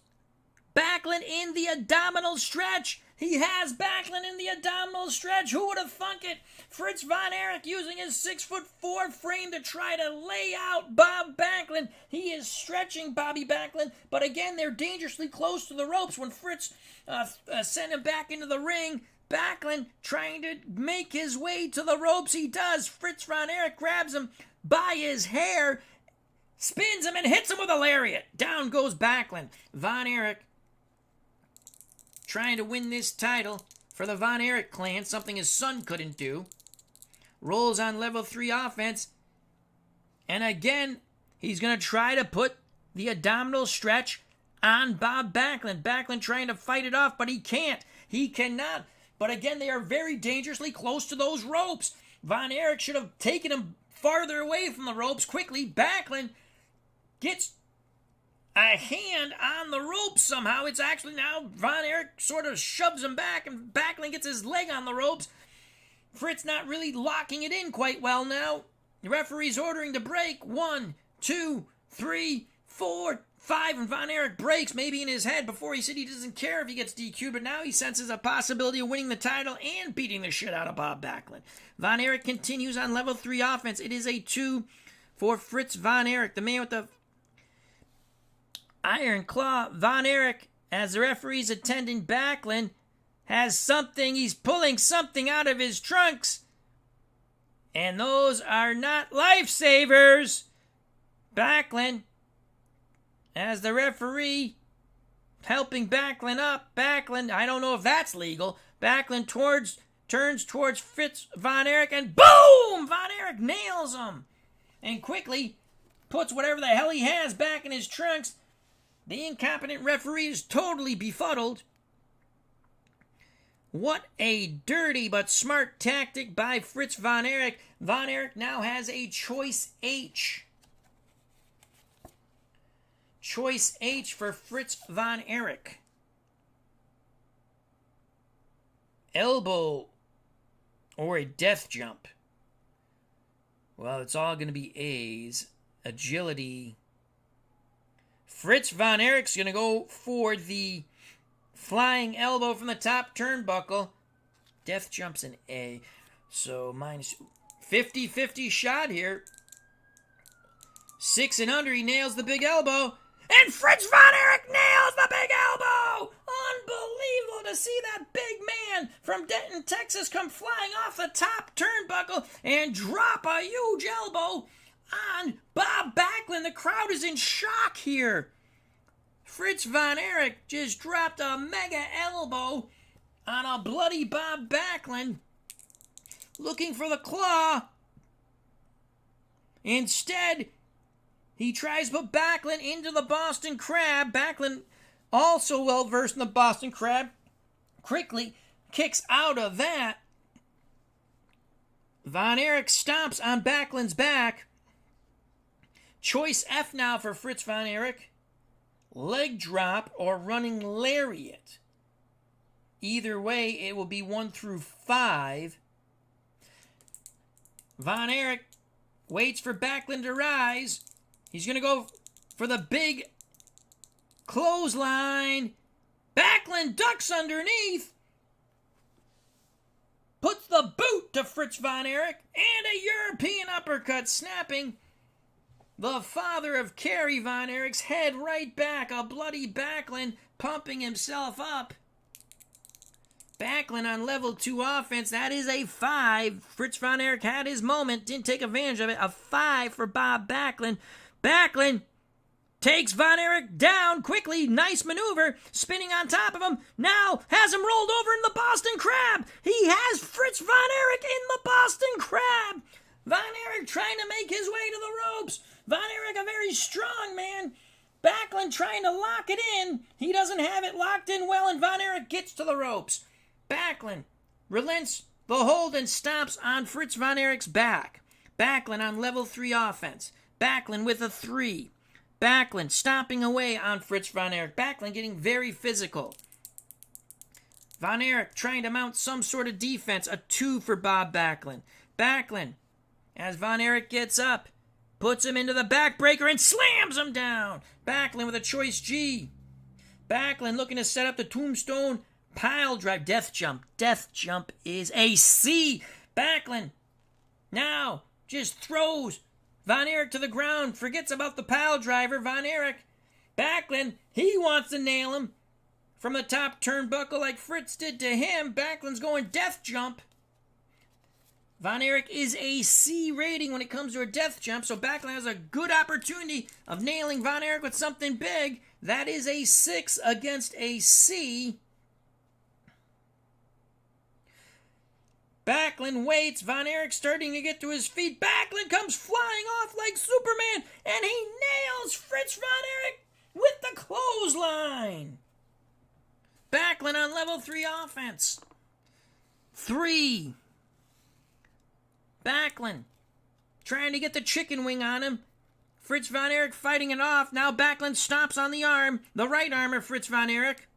Backlund in the abdominal stretch. He has Backlund in the abdominal stretch. Who would have thunk it? Fritz Von Erich using his 6'4" frame to try to lay out Bob Backlund. He is stretching Bobby Backlund, but again, they're dangerously close to the ropes when Fritz sent him back into the ring. Backlund trying to make his way to the ropes. He does. Fritz Von Erich grabs him by his hair, spins him, and hits him with a lariat. Down goes Backlund. Von Erich trying to win this title for the Von Erich clan, something his son couldn't do. Rolls on level 3 offense. And again, he's going to try to put the abdominal stretch on Bob Backlund. Backlund trying to fight it off, but he can't. He cannot. But again, they are very dangerously close to those ropes. Von Erich should have taken him farther away from the ropes quickly. Backlund gets a hand on the ropes somehow. It's actually now Von Erich sort of shoves him back, and Backlund gets his leg on the ropes. Fritz not really locking it in quite well now. The referee's ordering to break. 1, 2, 3, 4, 5, and Von Erich breaks, maybe in his head. Before he said he doesn't care if he gets DQ'd, but now he senses a possibility of winning the title and beating the shit out of Bob Backlund. Von Erich continues on level 3 offense. It is a 2 for Fritz Von Erich, the man with the Iron Claw. Von Erich, as the referee's attending Backlund, has something. He's pulling something out of his trunks. And those are not lifesavers. Backlund, as the referee, helping Backlund up. Backlund, I don't know if that's legal. Backlund turns towards Fritz Von Erich, and boom! Von Erich nails him. And quickly puts whatever the hell he has back in his trunks. The incompetent referee is totally befuddled. What a dirty but smart tactic by Fritz Von Erich. Von Erich now has a choice H. Choice H for Fritz Von Erich. Elbow or a death jump. Well, it's all going to be A's. Agility. Fritz Von Erich's going to go for the flying elbow from the top turnbuckle. Death jump's an A. So minus 50-50 shot here. 6 and under, he nails the big elbow. And Fritz Von Erich nails the big elbow! Unbelievable to see that big man from Denton, Texas come flying off the top turnbuckle and drop a huge elbow on Bob Backlund. The crowd is in shock here. Fritz Von Erich just dropped a mega elbow on a bloody Bob Backlund, looking for the claw. Instead, he tries to put Backlund into the Boston Crab. Backlund, also well versed in the Boston Crab, quickly kicks out of that. Von Erich stomps on Backlund's back. Choice F now for Fritz Von Erich. Leg drop or running lariat. Either way, it will be 1 through 5. Von Erich waits for Backlund to rise. He's going to go for the big clothesline. Backlund ducks underneath. Puts the boot to Fritz Von Erich. And a European uppercut, snapping the father of Kerry Von Erich's head right back. A bloody Backlund pumping himself up. Backlund on level 2 offense. That is a 5. Fritz Von Erich had his moment. Didn't take advantage of it. A 5 for Bob Backlund. Backlund takes Von Erich down quickly. Nice maneuver. Spinning on top of him. Now has him rolled over in the Boston Crab. He has Fritz Von Erich in the Boston Crab. Von Erich trying to make his way to the ropes. Von Erich, a very strong man. Backlund trying to lock it in. He doesn't have it locked in well, and Von Erich gets to the ropes. Backlund relents the hold and stomps on Fritz Von Erich's back. Backlund on level 3 offense. Backlund with a 3. Backlund stomping away on Fritz Von Erich. Backlund getting very physical. Von Erich trying to mount some sort of defense. A 2 for Bob Backlund. Backlund, as Von Erich gets up, puts him into the backbreaker and slams him down. Backlund with a choice G. Backlund looking to set up the tombstone pile drive. Death jump. Death jump is a C. Backlund now just throws Von Erich to the ground. Forgets about the pile driver. Von Erich. Backlund, he wants to nail him from the top turnbuckle like Fritz did to him. Backlund's going death jump. Von Erich is a C rating when it comes to a death jump, so Backlund has a good opportunity of nailing Von Erich with something big. That is a 6 against a C. Backlund waits. Von Erich starting to get to his feet. Backlund comes flying off like Superman, and he nails Fritz Von Erich with the clothesline. Backlund on level 3 offense. 3. Backlund trying to get the chicken wing on him. Fritz Von Erich fighting it off. Now Backlund stomps on the arm, the right arm of Fritz Von Erich.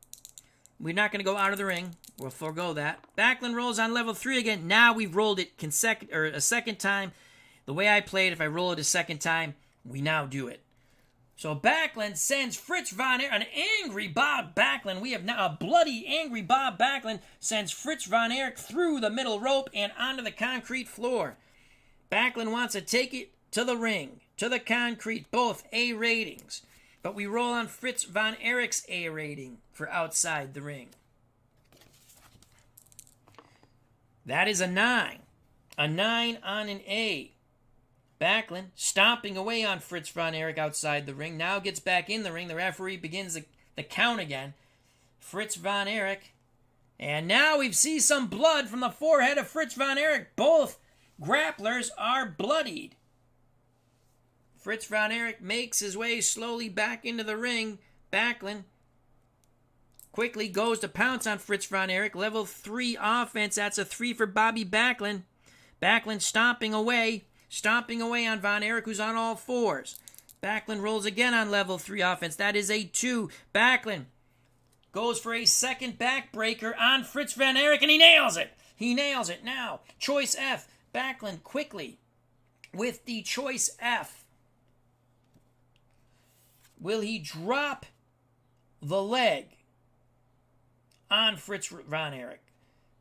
We're not going to go out of the ring. We'll forego that. Backlund rolls on level 3 again. Now we've rolled it a second time. The way I played, if I roll it a second time, we now do it. So Backlund sends Fritz Von Erich, an angry Bob Backlund. We have now a bloody, angry Bob Backlund sends Fritz Von Erich through the middle rope and onto the concrete floor. Backlund wants to take it to the ring, to the concrete, both A ratings. But we roll on Fritz Von Erich's A rating for outside the ring. That is a 9. A 9 on an A. Backlund stomping away on Fritz Von Erich outside the ring. Now gets back in the ring. The referee begins the count again. Fritz Von Erich. And now we see some blood from the forehead of Fritz Von Erich. Both grapplers are bloodied. Fritz Von Erich makes his way slowly back into the ring. Backlund quickly goes to pounce on Fritz Von Erich. Level 3 offense. That's a 3 for Bobby Backlund. Backlund stomping away on Von Erich, who's on all fours. Backlund rolls again on level 3 offense. That is a 2. Backlund goes for a second backbreaker on Fritz Von Erich, and he nails it. He nails it. Now, choice F. Backlund quickly with the choice F. Will he drop the leg on Fritz Von Erich?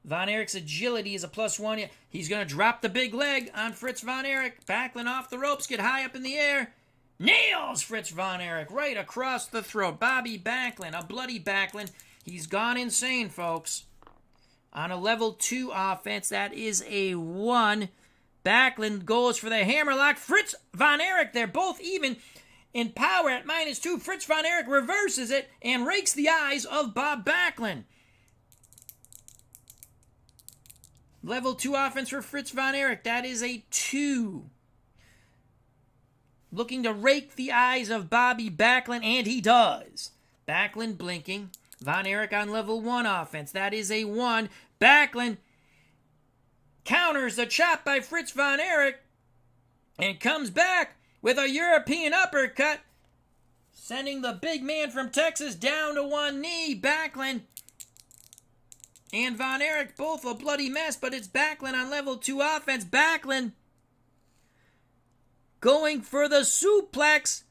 Von Erich's agility is a +1. He's going to drop the big leg on Fritz Von Erich. Backlund off the ropes, get high up in the air. Nails Fritz Von Erich right across the throat. Bobby Backlund, a bloody Backlund. He's gone insane, folks. On a level 2 offense, that is a 1. Backlund goes for the hammerlock. Fritz Von Erich, they're both even in power at -2. Fritz Von Erich reverses it and rakes the eyes of Bob Backlund. Level 2 offense for Fritz Von Erich. That is a 2. Looking to rake the eyes of Bobby Backlund, and he does. Backlund blinking. Von Erich on level 1 offense. That is a 1. Backlund counters the chop by Fritz Von Erich and comes back with a European uppercut, sending the big man from Texas down to one knee. Backlund and Von Erich both a bloody mess, but it's Backlund on level 2 offense. Backlund going for the suplex.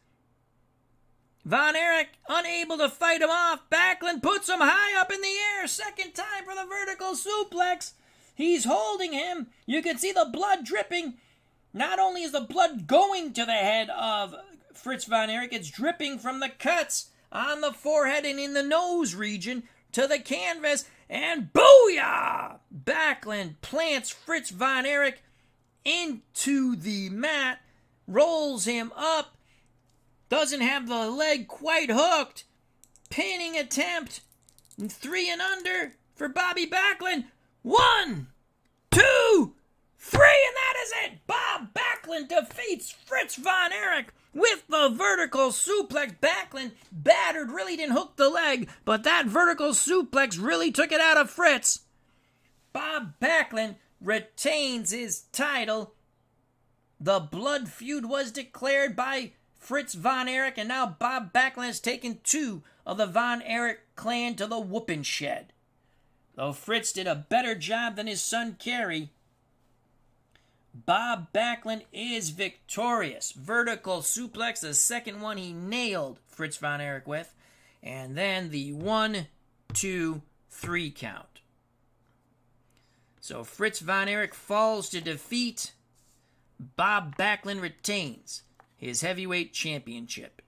Von Erich unable to fight him off. Backlund puts him high up in the air. Second time for the vertical suplex. He's holding him. You can see the blood dripping. Not only is the blood going to the head of Fritz Von Erich, it's dripping from the cuts on the forehead and in the nose region to the canvas. And booyah! Backlund plants Fritz Von Erich into the mat, rolls him up, doesn't have the leg quite hooked. Pinning attempt. 3 and under for Bobby Backlund. 1, 2, 3, and that is it. Bob Backlund defeats Fritz Von Erich with the vertical suplex. Backlund battered, really didn't hook the leg, but that vertical suplex really took it out of Fritz. Bob Backlund retains his title. The blood feud was declared by Fritz Von Erich, and now Bob Backlund has taken 2 of the Von Erich clan to the whooping shed. Though Fritz did a better job than his son Kerry, Bob Backlund is victorious. Vertical suplex, the second one he nailed Fritz Von Erich with. And then the 1, 2, 3 count. So Fritz Von Erich falls to defeat. Bob Backlund retains his heavyweight championship.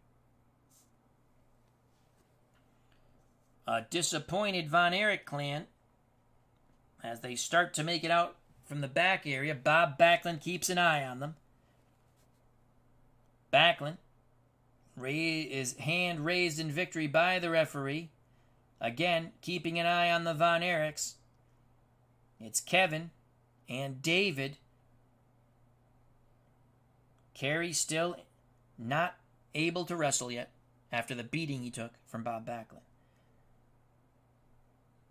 A disappointed Von Erich clan, as they start to make it out from the back area. Bob Backlund keeps an eye on them. Backlund, his hand raised in victory by the referee. Again, keeping an eye on the Von Erichs. It's Kevin and David. Kerry still not able to wrestle yet after the beating he took from Bob Backlund.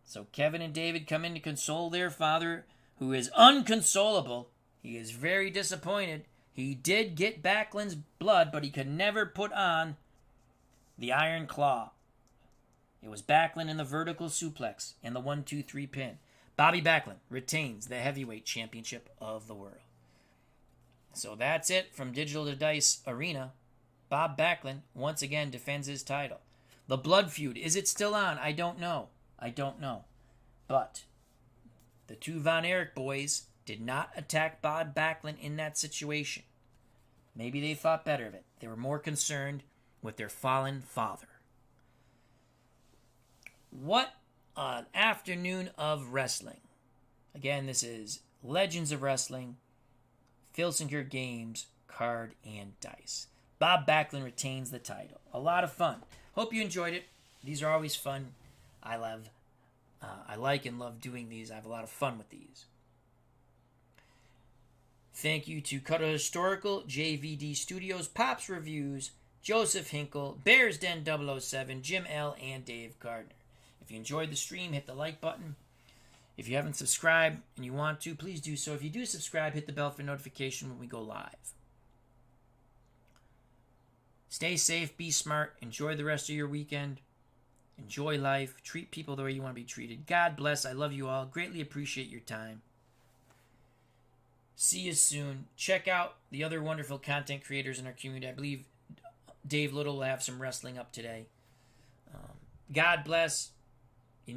So Kevin and David come in to console their father, who is unconsolable. He is very disappointed. He did get Backlund's blood, but he could never put on the Iron Claw. It was Backlund in the vertical suplex and the 1, 2, 3 pin. Bobby Backlund retains the heavyweight championship of the world. So that's it from Digital to Dice Arena. Bob Backlund once again defends his title. The blood feud, is it still on? I don't know. But the 2 Von Erich boys did not attack Bob Backlund in that situation. Maybe they thought better of it. They were more concerned with their fallen father. What an afternoon of wrestling. Again, this is Legends of Wrestling, Filsinger Games, Card and Dice. Bob Backlund retains the title. A lot of fun. Hope you enjoyed it. These are always fun. I like and love doing these. I have a lot of fun with these. Thank you to Cutter Historical, JVD Studios, Pops Reviews, Joseph Hinkle, Bears Den 007, Jim L., and Dave Gardner. If you enjoyed the stream, hit the like button. If you haven't subscribed and you want to, please do so. If you do subscribe, hit the bell for notification when we go live. Stay safe, be smart, enjoy the rest of your weekend. Enjoy life. Treat people the way you want to be treated. God bless. I love you all. Greatly appreciate your time. See you soon. Check out the other wonderful content creators in our community. I believe Dave Little will have some wrestling up today. God bless.